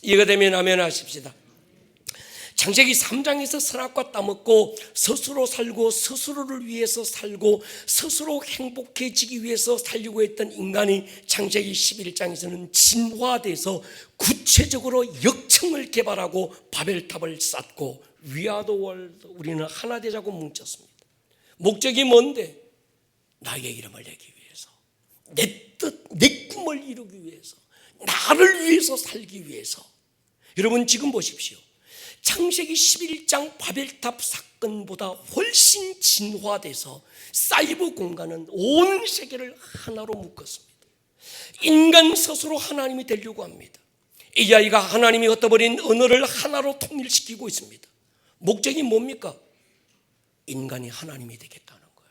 이해가 되면 아멘 하십시다. 창세기 3장에서 선악과 따먹고 스스로 살고 스스로를 위해서 살고 스스로 행복해지기 위해서 살려고 했던 인간이 창세기 11장에서는 진화돼서 구체적으로 역청을 개발하고 바벨탑을 쌓고 위아더월드, 우리는 하나 되자고 뭉쳤습니다. 목적이 뭔데? 나의 이름을 내기 위해서, 내 뜻, 내 꿈을 이루기 위해서, 나를 위해서 살기 위해서. 여러분 지금 보십시오. 창세기 11장 바벨탑 사건보다 훨씬 진화돼서 사이버 공간은 온 세계를 하나로 묶었습니다. 인간 스스로 하나님이 되려고 합니다. AI가 하나님이 걷어버린 언어를 하나로 통일시키고 있습니다. 목적이 뭡니까? 인간이 하나님이 되겠다는 거예요.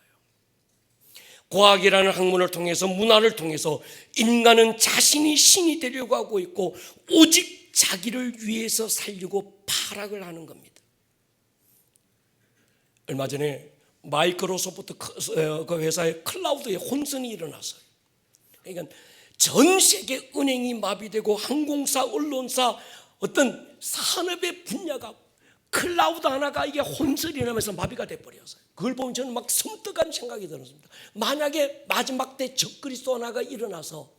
과학이라는 학문을 통해서, 문화를 통해서 인간은 자신이 신이 되려고 하고 있고 오직 자기를 위해서 살려고 파락을 하는 겁니다. 얼마 전에 마이크로소프트 그 회사의 클라우드에 혼선이 일어났어요. 그러니까 전 세계 은행이 마비되고 항공사, 언론사, 어떤 산업의 분야가 클라우드 하나가 이게 혼선이 나면서 마비가 돼버렸어요. 그걸 보면 저는 막 섬뜩한 생각이 들었습니다. 만약에 마지막 때 적그리스도 하나가 일어나서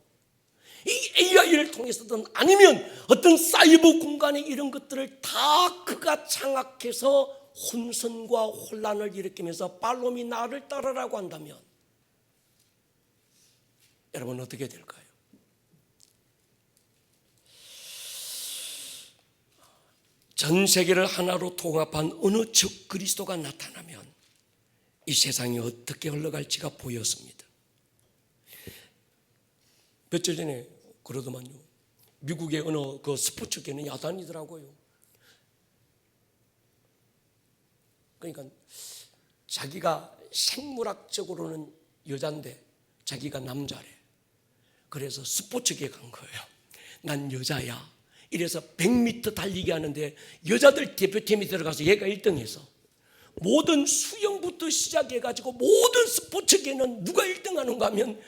이 AI를 통해서든 아니면 어떤 사이버 공간의 이런 것들을 다 그가 장악해서 혼선과 혼란을 일으키면서 팔로미 나를 따르라고 한다면 여러분 어떻게 될까요? 전 세계를 하나로 통합한 어느 적그리스도가 나타나면 이 세상이 어떻게 흘러갈지가 보였습니다. 며칠 전에 그러더만요. 미국의 어느 그 스포츠계는 야단이더라고요. 그러니까 자기가 생물학적으로는 여잔데 자기가 남자래. 그래서 스포츠계에 간 거예요. 난 여자야. 이래서 100m 달리기 하는데 여자들 대표팀이 들어가서 얘가 1등해서 모든 수영부터 시작해가지고 모든 스포츠계는 누가 1등하는가 하면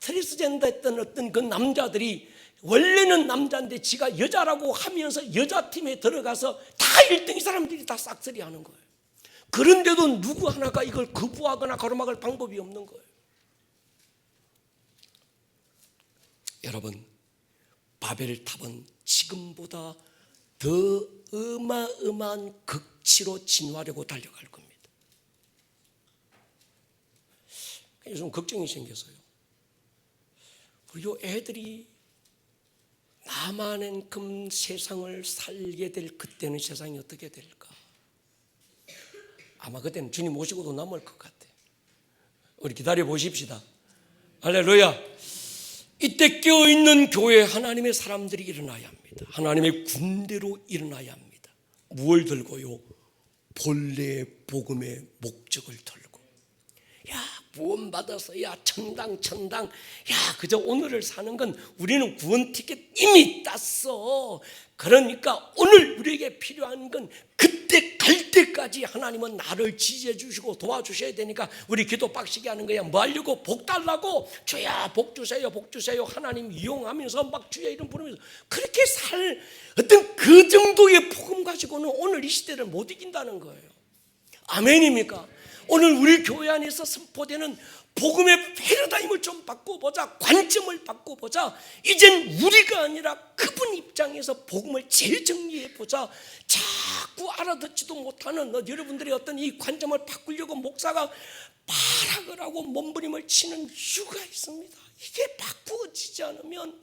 트랜스젠더 했던 어떤 그 남자들이 원래는 남자인데 지가 여자라고 하면서 여자팀에 들어가서 다 1등 이 사람들이 다 싹쓸이 하는 거예요. 그런데도 누구 하나가 이걸 거부하거나 가로막을 방법이 없는 거예요. 여러분, 바벨탑은 지금보다 더 어마어마한 극치로 진화하려고 달려갈 겁니다. 요즘 걱정이 생겨서요. 우리 애들이 나만큼 세상을 살게 될 그때는 세상이 어떻게 될까? 아마 그때는 주님 모시고도 남을 것 같아. 우리 기다려 보십시다. 할렐루야. 이때 깨어있는 교회에 하나님의 사람들이 일어나야 합니다. 하나님의 군대로 일어나야 합니다. 무엇을 들고요? 본래의 복음의 목적을 들고. 야, 구원받아서 야 천당 야 그저 오늘을 사는 건 우리는 구원 티켓 이미 땄어. 그러니까 오늘 우리에게 필요한 건 그때 갈 때까지 하나님은 나를 지지해 주시고 도와주셔야 되니까 우리 기도 빡시게 하는 거야. 뭐 하려고? 복 달라고. 주야 복 주세요 복 주세요. 하나님 이용하면서 막 주야 이름 부르면서 그렇게 살 어떤 그 정도의 복음 가지고는 오늘 이 시대를 못 이긴다는 거예요. 아멘입니까? 오늘 우리 교회 안에서 선포되는 복음의 패러다임을 좀 바꿔보자. 관점을 바꿔보자. 이젠 우리가 아니라 그분 입장에서 복음을 재정리해보자. 자꾸 알아듣지도 못하는 여러분들의 어떤 이 관점을 바꾸려고 목사가 발악을 하고 몸부림을 치는 이유가 있습니다. 이게 바꾸어지지 않으면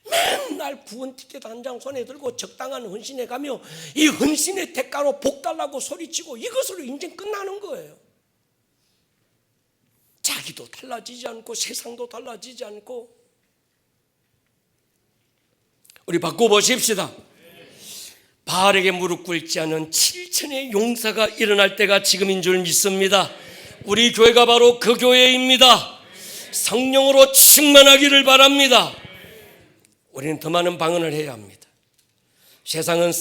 맨날 구원 티켓 한 장 손에 들고 적당한 헌신에 가며 이 헌신의 대가로 복 달라고 소리치고 이것으로 인생 끝나는 거예요. 자기도 달라지지 않고 세상도 달라지지 않고. 우리 바꿔보십시다. 바알에게 무릎 꿇지 않은 7천의 용사가 일어날 때가 지금인 줄 믿습니다. 우리 교회가 바로 그 교회입니다. 성령으로 충만하기를 바랍니다. 우리는 더 많은 방언을 해야 합니다. 세상은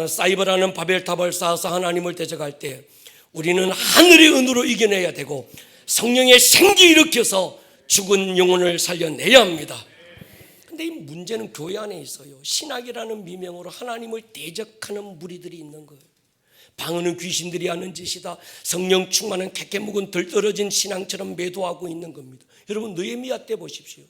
사이버라는 바벨탑을 쌓아서 하나님을 대적할 때 우리는 하늘의 은으로 이겨내야 되고 성령의 생기 일으켜서 죽은 영혼을 살려내야 합니다. 근데 이 문제는 교회 안에 있어요. 신학이라는 미명으로 하나님을 대적하는 무리들이 있는 거예요. 방언은 귀신들이 하는 짓이다. 성령 충만한 캐캐묵은 덜 떨어진 신앙처럼 매도하고 있는 겁니다. 여러분 느헤미야 때 보십시오.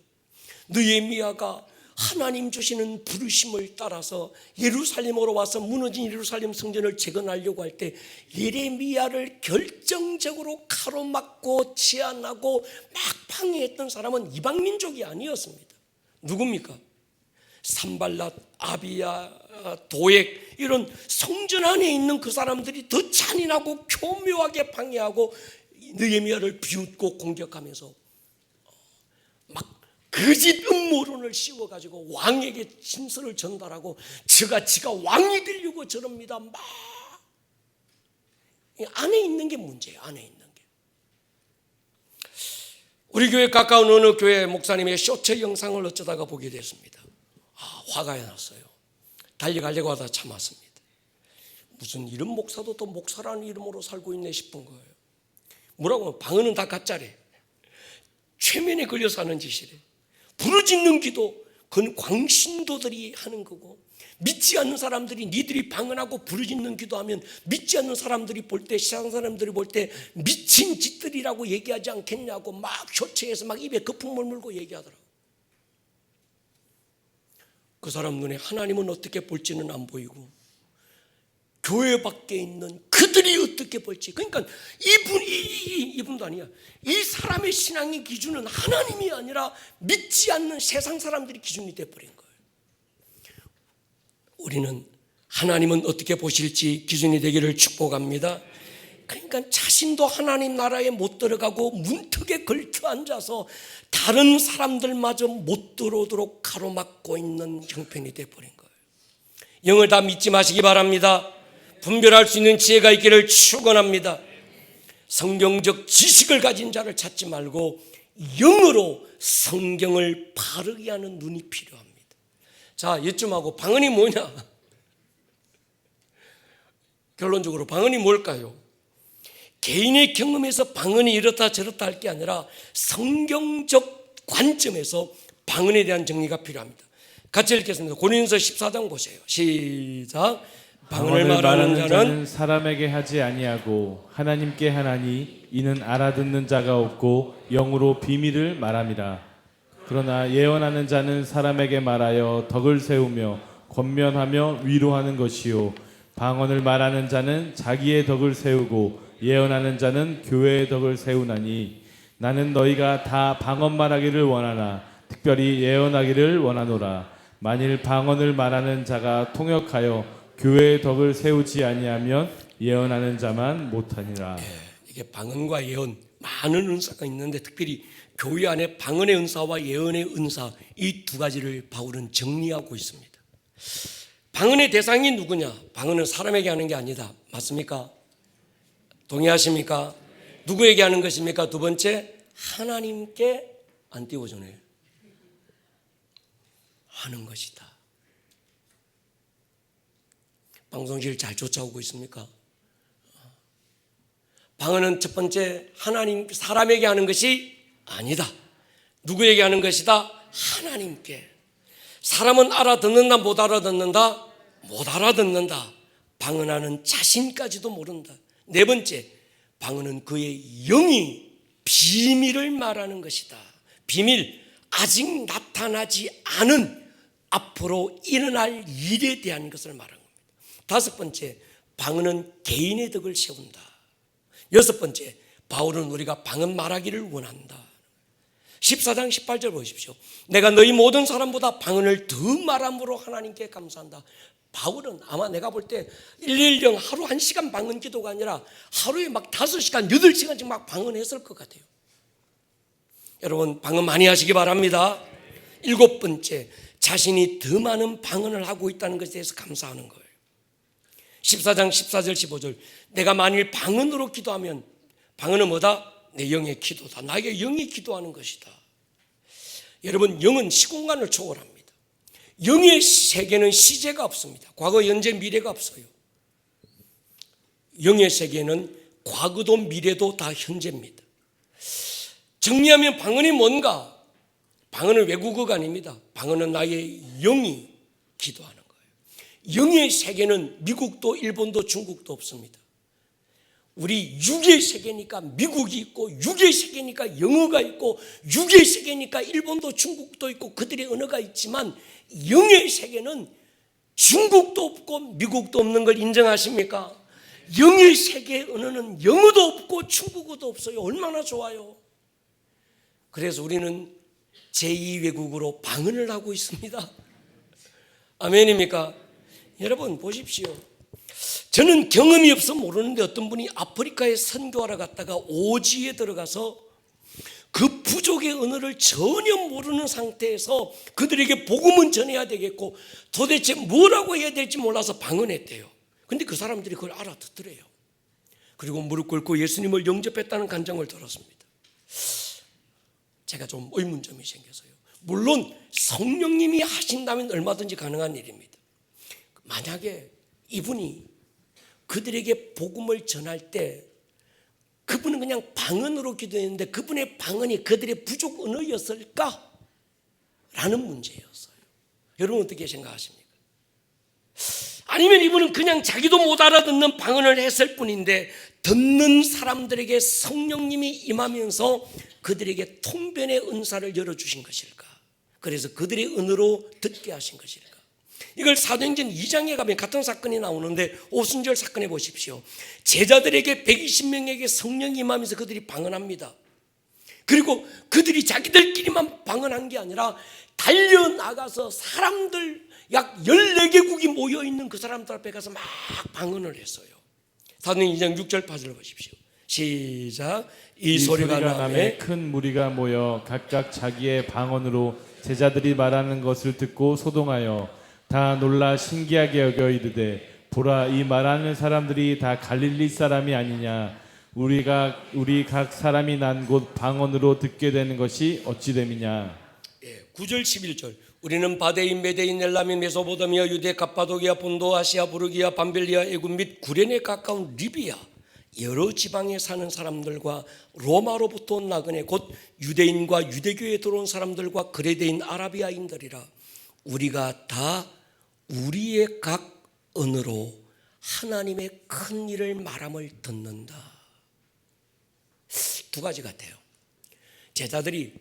느헤미야가 하나님 주시는 부르심을 따라서 예루살렘으로 와서 무너진 예루살렘 성전을 재건하려고 할 때 예레미야를 결정적으로 가로막고 제한하고 막 방해했던 사람은 이방 민족이 아니었습니다. 누굽니까? 산발랏, 아비야, 도액 이런 성전 안에 있는 그 사람들이 더 잔인하고 교묘하게 방해하고 느헤미야를 비웃고 공격하면서 막 거짓 음모론을 씌워가지고 왕에게 진술을 전달하고 지가 왕이 되려고 저럽니다. 막 안에 있는 게 문제예요. 안에 있는 게. 우리 교회 가까운 어느 교회 목사님의 쇼츠 영상을 어쩌다가 보게 됐습니다. 화가 났어요. 달려가려고 하다 참았습니다. 무슨 이런 목사도 또 목사라는 이름으로 살고 있네 싶은 거예요. 뭐라고? 방언은 다 가짜래. 최면에 걸려서 하는 짓이래. 부르짖는 기도, 그건 광신도들이 하는 거고, 믿지 않는 사람들이 니들이 방언하고 부르짖는 기도하면 믿지 않는 사람들이 볼 때, 세상 사람들이 볼 때 미친 짓들이라고 얘기하지 않겠냐고 막 쇼츠에서 막 입에 거품을 물고 얘기하더라고. 그 사람 눈에 하나님은 어떻게 볼지는 안 보이고 교회 밖에 있는 그들이 어떻게 볼지, 그러니까 이분도 아니야. 이 사람의 신앙의 기준은 하나님이 아니라 믿지 않는 세상 사람들이 기준이 돼버린 거예요. 우리는 하나님은 어떻게 보실지 기준이 되기를 축복합니다. 그러니까 자신도 하나님 나라에 못 들어가고 문턱에 걸터 앉아서 다른 사람들마저 못 들어오도록 가로막고 있는 형편이 돼버린 거예요. 영을 다 믿지 마시기 바랍니다. 분별할 수 있는 지혜가 있기를 축원합니다. 성경적 지식을 가진 자를 찾지 말고 영으로 성경을 바르게 하는 눈이 필요합니다. 자, 이쯤 하고 방언이 뭐냐? 결론적으로 방언이 뭘까요? 개인의 경험에서 방언이 이렇다 저렇다 할 게 아니라 성경적 관점에서 방언에 대한 정리가 필요합니다. 같이 읽겠습니다. 고린도서 14장 보세요. 시작. 방언을 말하는 자는 사람에게 하지 아니하고 하나님께 하나니 이는 알아듣는 자가 없고 영으로 비밀을 말함이라. 그러나 예언하는 자는 사람에게 말하여 덕을 세우며 권면하며 위로하는 것이요 방언을 말하는 자는 자기의 덕을 세우고 예언하는 자는 교회의 덕을 세우나니 나는 너희가 다 방언 말하기를 원하나 특별히 예언하기를 원하노라. 만일 방언을 말하는 자가 통역하여 교회의 덕을 세우지 아니하면 예언하는 자만 못하니라. 이게 방언과 예언 많은 은사가 있는데 특별히 교회 안에 방언의 은사와 예언의 은사 이 두 가지를 바울은 정리하고 있습니다. 방언의 대상이 누구냐? 방언은 사람에게 하는 게 아니다. 맞습니까? 동의하십니까? 누구에게 하는 것입니까? 두 번째, 하나님께 안 띄워주네요. 하는 것이다. 방송실 잘 쫓아오고 있습니까? 방언은 첫 번째, 하나님, 사람에게 하는 것이 아니다. 누구에게 하는 것이다? 하나님께. 사람은 알아듣는다, 못 알아듣는다? 못 알아듣는다. 방언하는 자신까지도 모른다. 네 번째, 방언은 그의 영이 비밀을 말하는 것이다. 비밀, 아직 나타나지 않은 앞으로 일어날 일에 대한 것을 말하는 겁니다. 다섯 번째, 방언은 개인의 덕을 세운다. 여섯 번째, 바울은 우리가 방언 말하기를 원한다. 14장 18절 보십시오. 내가 너희 모든 사람보다 방언을 더 말함으로 하나님께 감사한다. 바울은 아마 내가 볼 때 110 하루 1시간 방언 기도가 아니라 하루에 막 5시간, 8시간씩 막 방언했을 것 같아요. 여러분 방언 많이 하시기 바랍니다. 일곱 번째, 자신이 더 많은 방언을 하고 있다는 것에 대해서 감사하는 거예요. 14장 14절 15절 내가 만일 방언으로 기도하면 방언은 뭐다? 내 영의 기도다. 나에게 영이 기도하는 것이다. 여러분 영은 시공간을 초월합니다. 영의 세계는 시제가 없습니다. 과거, 현재, 미래가 없어요. 영의 세계는 과거도 미래도 다 현재입니다. 정리하면 방언이 뭔가? 방언은 외국어가 아닙니다. 방언은 나의 영이 기도하는 거예요. 영의 세계는 미국도 일본도 중국도 없습니다. 우리 육의 세계니까 미국이 있고, 육의 세계니까 영어가 있고, 육의 세계니까 일본도 중국도 있고 그들의 언어가 있지만, 영의 세계는 중국도 없고 미국도 없는 걸 인정하십니까? 영의 세계의 언어는 영어도 없고 중국어도 없어요. 얼마나 좋아요. 그래서 우리는 제2외국어로 방언을 하고 있습니다. 아멘입니까? 여러분 보십시오. 저는 경험이 없어 모르는데 어떤 분이 아프리카에 선교하러 갔다가 오지에 들어가서 그 부족의 언어를 전혀 모르는 상태에서 그들에게 복음은 전해야 되겠고 도대체 뭐라고 해야 될지 몰라서 방언했대요. 근데 그 사람들이 그걸 알아듣더래요. 그리고 무릎 꿇고 예수님을 영접했다는 간증을 들었습니다. 제가 좀 의문점이 생겨서요. 물론 성령님이 하신다면 얼마든지 가능한 일입니다. 만약에 이분이 그들에게 복음을 전할 때 그분은 그냥 방언으로 기도했는데 그분의 방언이 그들의 부족 언어였을까? 라는 문제였어요. 여러분 어떻게 생각하십니까? 아니면 이분은 그냥 자기도 못 알아듣는 방언을 했을 뿐인데 듣는 사람들에게 성령님이 임하면서 그들에게 통변의 은사를 열어주신 것일까? 그래서 그들의 언어로 듣게 하신 것일까? 이걸 사도행전 2장에 가면 같은 사건이 나오는데 오순절 사건에 보십시오. 제자들에게 120명에게 성령이 임하면서 그들이 방언합니다. 그리고 그들이 자기들끼리만 방언한 게 아니라 달려나가서 사람들 약 14개국이 모여있는 그 사람들 앞에 가서 막 방언을 했어요. 사도행전 2장 6절 8절 보십시오. 시작. 이 소리가 나매 큰 무리가 모여 각각 자기의 방언으로 제자들이 말하는 것을 듣고 소동하여 다 놀라 신기하게 여겨 이르되 보라 이 말하는 사람들이 다 갈릴리 사람이 아니냐 우리 각 사람이 난 곳 방언으로 듣게 되는 것이 어찌 됨이냐. 9절 11절 우리는 바데인 메데인 엘라민 메소포타미아 유대 갑바도기아 본도 아시아 부르기아 밤벨리아 애굽 및 구레네 가까운 리비아 여러 지방에 사는 사람들과 로마로부터 온 나그네 곧 유대인과 유대교에 들어온 사람들과 그레데인 아라비아인들이라 우리가 다 우리의 각 언어로 하나님의 큰 일을 말함을 듣는다. 두 가지 같아요. 제자들이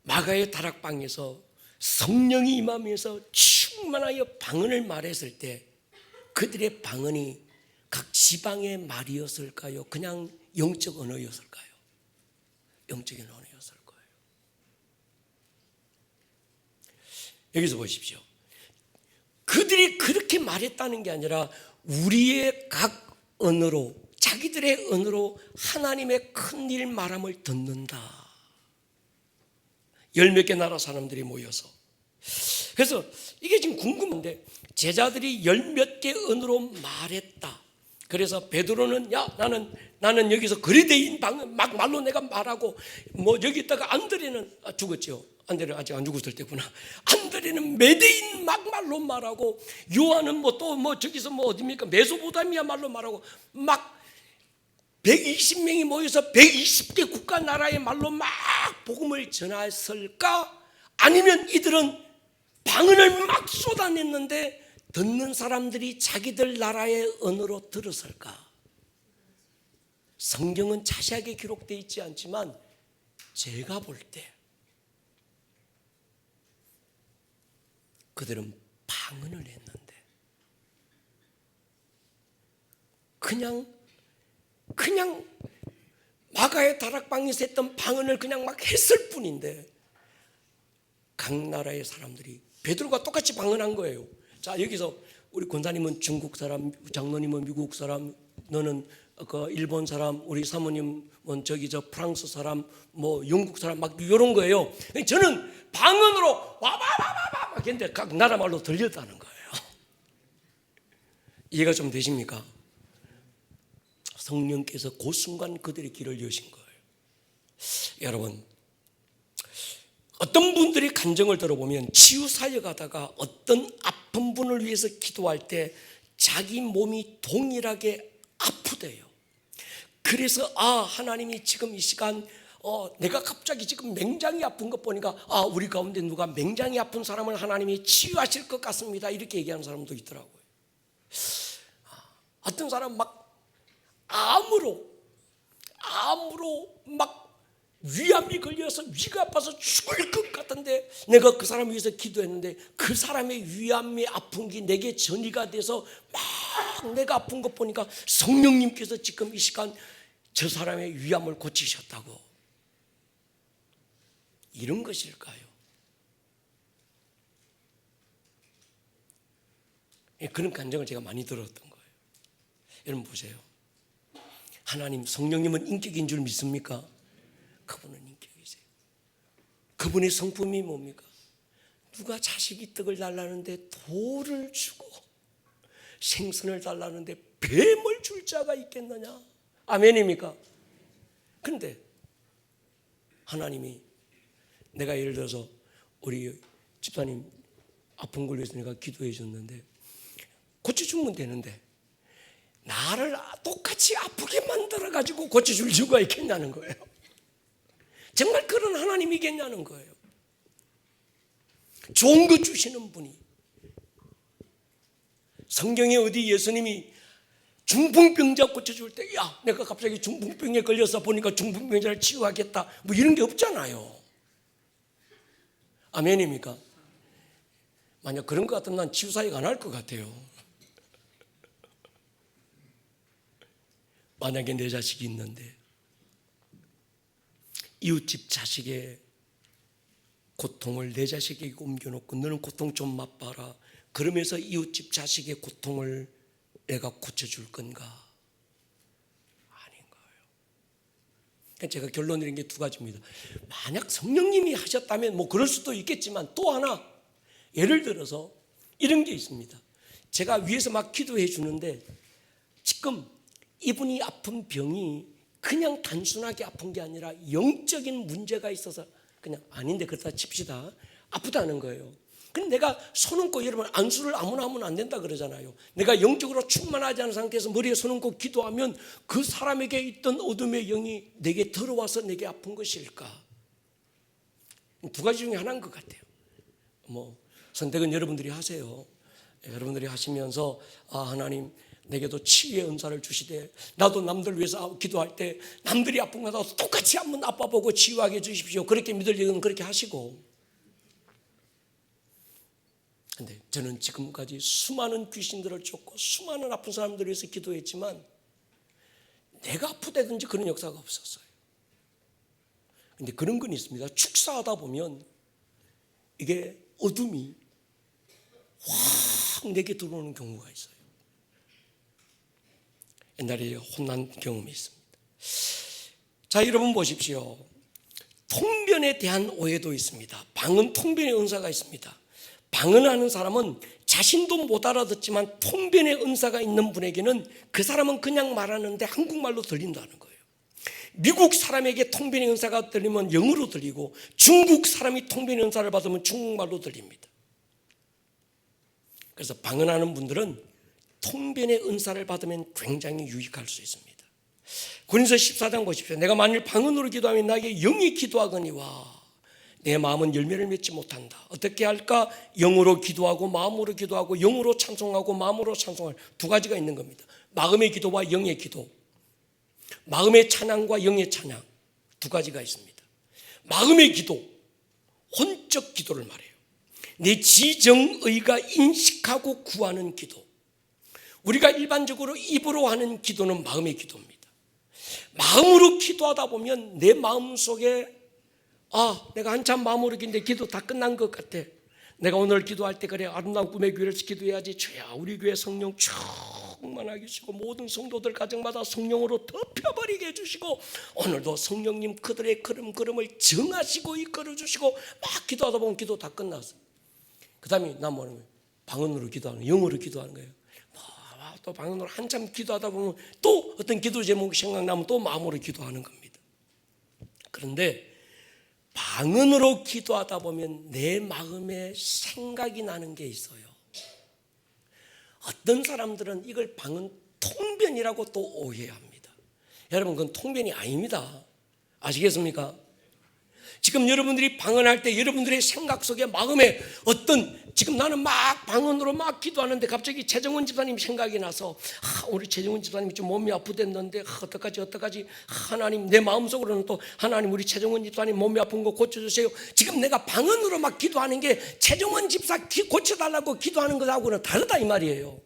마가의 다락방에서 성령이 임하면서 충만하여 방언을 말했을 때 그들의 방언이 각 지방의 말이었을까요? 그냥 영적 언어였을까요? 영적인 언어였을 거예요. 여기서 보십시오. 그들이 그렇게 말했다는 게 아니라 우리의 각 언어로 자기들의 언어로 하나님의 큰 일 말함을 듣는다. 10몇 개 나라 사람들이 모여서 그래서 이게 지금 궁금한데 제자들이 10몇 개 언어로 말했다. 그래서 베드로는 야 나는 여기서 그리대인 막 말로 내가 말하고 뭐 여기 있다가 안드레는 죽었죠. 안드레는 아직 안 죽었을 때구나. 안드레는 메대인 막 말로 말하고 요한은 뭐 또 뭐 저기서 뭐 어디입니까 메소포타미아 말로 말하고 막 120명이 모여서 120개 국가 나라의 말로 막 복음을 전했을까? 아니면 이들은 방언을 막 쏟아냈는데 듣는 사람들이 자기들 나라의 언어로 들었을까? 성경은 자세하게 기록되어 있지 않지만 제가 볼 때 그들은 방언을 했는데 그냥 마가의 다락방에서 했던 방언을 그냥 막 했을 뿐인데 각 나라의 사람들이 베드로가 똑같이 방언한 거예요. 자 여기서 우리 권사님은 중국 사람, 장로님은 미국 사람, 너는 그 일본 사람, 우리 사모님은 저기 저 프랑스 사람, 뭐 영국 사람 막 이런 거예요. 저는 방언으로 와바바바바 막 했는데 각 나라 말로 들렸다는 거예요. 이해가 좀 되십니까? 성령께서 그 순간 그들의 길을 여신 거예요. 여러분 어떤 분들이 간증을 들어보면 치유사역 가다가 어떤 아픈 분을 위해서 기도할 때 자기 몸이 동일하게 아프대요. 그래서 하나님이 지금 이 시간 내가 갑자기 지금 맹장이 아픈 것 보니까 우리 가운데 누가 맹장이 아픈 사람을 하나님이 치유하실 것 같습니다, 이렇게 얘기하는 사람도 있더라고요. 어떤 사람 막 암으로 막 위암이 걸려서 위가 아파서 죽을 것 같은데 내가 그 사람 위해서 기도했는데 그 사람의 위암이 아픈 게 내게 전이가 돼서 막 내가 아픈 것 보니까 성령님께서 지금 이 시간 저 사람의 위암을 고치셨다고. 이런 것일까요? 그런 감정을 제가 많이 들었던 거예요. 여러분 보세요. 하나님, 성령님은 인격인 줄 믿습니까? 그분은 인격이세요. 그분의 성품이 뭡니까? 누가 자식이 떡을 달라는데 돌을 주고 생선을 달라는데 뱀을 줄 자가 있겠느냐? 아멘입니까? 그런데 하나님이, 내가 예를 들어서 우리 집사님 아픈 걸로 해서 내가 기도해 줬는데 고쳐주면 되는데 나를 똑같이 아프게 만들어가지고 고쳐줄 수가 있겠냐는 거예요. 정말 그런 하나님이겠냐는 거예요. 좋은 거 주시는 분이. 성경에 어디 예수님이 중풍병자 고쳐줄 때 내가 갑자기 중풍병에 걸려서 보니까 중풍병자를 치유하겠다 뭐 이런 게 없잖아요. 아멘입니까? 만약 그런 것 같으면 난 치유사역 안 할 것 같아요. 만약에 내 자식이 있는데 이웃집 자식의 고통을 내 자식에게 옮겨놓고 너는 고통 좀 맛봐라, 그러면서 이웃집 자식의 고통을 내가 고쳐줄 건가? 아닌 거예요. 제가 결론 내린 게 두 가지입니다. 만약 성령님이 하셨다면 뭐 그럴 수도 있겠지만 또 하나, 예를 들어서 이런 게 있습니다. 제가 위에서 막 기도해 주는데 지금 이분이 아픈 병이 그냥 단순하게 아픈 게 아니라 영적인 문제가 있어서 그냥 아닌데 그렇다 칩시다. 아프다는 거예요. 근데 내가 손 얹고, 여러분 안수를 아무나 하면 안 된다 그러잖아요. 내가 영적으로 충만하지 않은 상태에서 머리에 손 얹고 기도하면 그 사람에게 있던 어둠의 영이 내게 들어와서 내게 아픈 것일까? 두 가지 중에 하나인 것 같아요. 뭐 선택은 여러분들이 하세요. 여러분들이 하시면서 하나님 내게도 치유의 은사를 주시되 나도 남들 위해서 기도할 때 남들이 아픈 거 나도 똑같이 한번 아파 보고 치유하게 해주십시오. 그렇게 믿을 일은 그렇게 하시고. 근데 저는 지금까지 수많은 귀신들을 쫓고 수많은 아픈 사람들을 위해서 기도했지만 내가 아프다든지 그런 역사가 없었어요. 근데 그런 건 있습니다. 축사하다 보면 이게 어둠이 확 내게 들어오는 경우가 있어요. 옛날에 혼난 경험이 있습니다. 자, 여러분 보십시오. 통변에 대한 오해도 있습니다. 방언 통변의 은사가 있습니다. 방언하는 사람은 자신도 못 알아듣지만 통변의 은사가 있는 분에게는 그 사람은 그냥 말하는데 한국말로 들린다는 거예요. 미국 사람에게 통변의 은사가 들리면 영어로 들리고 중국 사람이 통변의 은사를 받으면 중국말로 들립니다. 그래서 방언하는 분들은 통변의 은사를 받으면 굉장히 유익할 수 있습니다. 고린도서 14장 보십시오. 내가 만일 방언으로 기도하면 나에게 영이 기도하거니와 내 마음은 열매를 맺지 못한다. 어떻게 할까? 영으로 기도하고 마음으로 기도하고 영으로 찬송하고 마음으로 찬송할 두 가지가 있는 겁니다. 마음의 기도와 영의 기도, 마음의 찬양과 영의 찬양 두 가지가 있습니다. 마음의 기도, 혼적 기도를 말해요. 내 지정의가 인식하고 구하는 기도. 우리가 일반적으로 입으로 하는 기도는 마음의 기도입니다. 마음으로 기도하다 보면 내 마음속에 내가 한참 마음으로 기도했는데 기도 다 끝난 것 같아. 내가 오늘 기도할 때 그래, 아름다운 꿈의 교회를 기도해야지. 주야 우리 교회 성령 충만하게 해주시고 모든 성도들 가정마다 성령으로 덮여버리게 해주시고 오늘도 성령님 그들의 걸음을 정하시고 이끌어주시고 막 기도하다 보면 기도 다 끝났어. 그 다음에 난 뭐하는 거예요? 방언으로 기도하는 거예요. 영어로 기도하는 거예요. 또 방언으로 한참 기도하다 보면 또 어떤 기도 제목이 생각나면 또 마음으로 기도하는 겁니다. 그런데 방언으로 기도하다 보면 내 마음에 생각이 나는 게 있어요. 어떤 사람들은 이걸 방언 통변이라고 또 오해합니다. 여러분 그건 통변이 아닙니다. 아시겠습니까? 지금 여러분들이 방언할 때 여러분들의 생각 속에 마음에 어떤 지금 나는 막 방언으로 막 기도하는데 갑자기 최정원 집사님 생각이 나서 우리 최정원 집사님이 좀 몸이 아프댔는데 어떡하지 하나님 내 마음속으로는 또 하나님 우리 최정원 집사님 몸이 아픈 거 고쳐주세요. 지금 내가 방언으로 막 기도하는 게 최정원 집사 고쳐달라고 기도하는 것하고는 다르다 이 말이에요.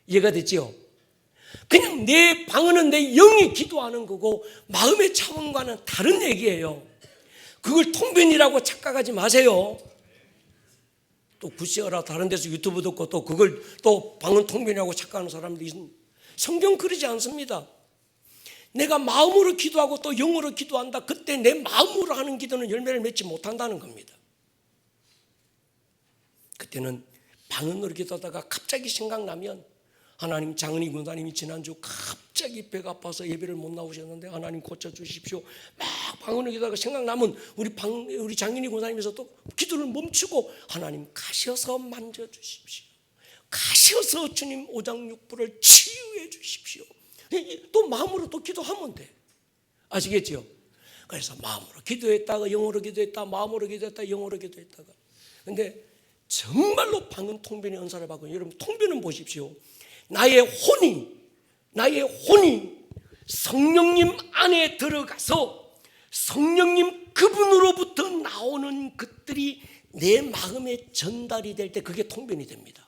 이해가 됐지요? 그냥 내 방언은 내 영이 기도하는 거고 마음의 차원과는 다른 얘기예요. 그걸 통변이라고 착각하지 마세요. 또 굿시어라 다른 데서 유튜브 듣고 또 그걸 또 방언 통변이라고 착각하는 사람들이 있습니다. 성경 그러지 않습니다. 내가 마음으로 기도하고 또 영으로 기도한다. 그때 내 마음으로 하는 기도는 열매를 맺지 못한다는 겁니다. 그때는 방언으로 기도하다가 갑자기 생각나면 하나님 장은희 군사님이 지난주 갑자기 배가 아파서 예배를 못 나오셨는데 하나님 고쳐주십시오. 막 방언을 기도하다가 생각나면 우리 장은희 군사님에서 또 기도를 멈추고 하나님 가셔서 만져주십시오. 가셔서 주님 오장육부를 치유해 주십시오. 또 마음으로 또 기도하면 돼. 아시겠죠? 그래서 마음으로 기도했다가 영어로 기도했다 마음으로 기도했다 영어로 기도했다가 근데 정말로 방언 통변의 은사를 받고 여러분 통변은 보십시오. 나의 혼이 성령님 안에 들어가서 성령님 그분으로부터 나오는 것들이 내 마음에 전달이 될 때 그게 통변이 됩니다.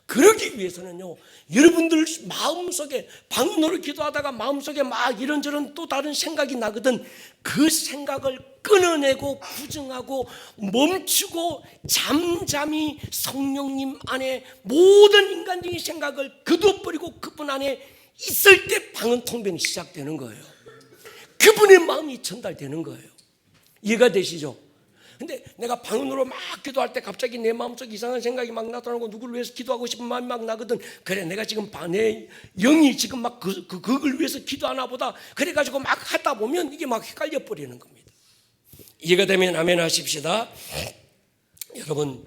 그러기 위해서는요, 여러분들 마음속에 방언으로 기도하다가 마음속에 막 이런저런 또 다른 생각이 나거든. 그 생각을 끊어내고 부정하고 멈추고 잠잠히 성령님 안에 모든 인간적인 생각을 거둬버리고 그분 안에 있을 때 방언 통변이 시작되는 거예요. 그분의 마음이 전달되는 거예요. 이해가 되시죠? 근데 내가 방언으로 막 기도할 때 갑자기 내 마음속에 이상한 생각이 막 나타나고 누구를 위해서 기도하고 싶은 마음이 막 나거든. 그래 내가 지금 내 영이 지금 막 그걸 위해서 기도하나 보다. 그래가지고 막 하다 보면 이게 막 헷갈려 버리는 겁니다. 이해가 되면 아멘 하십시다. 여러분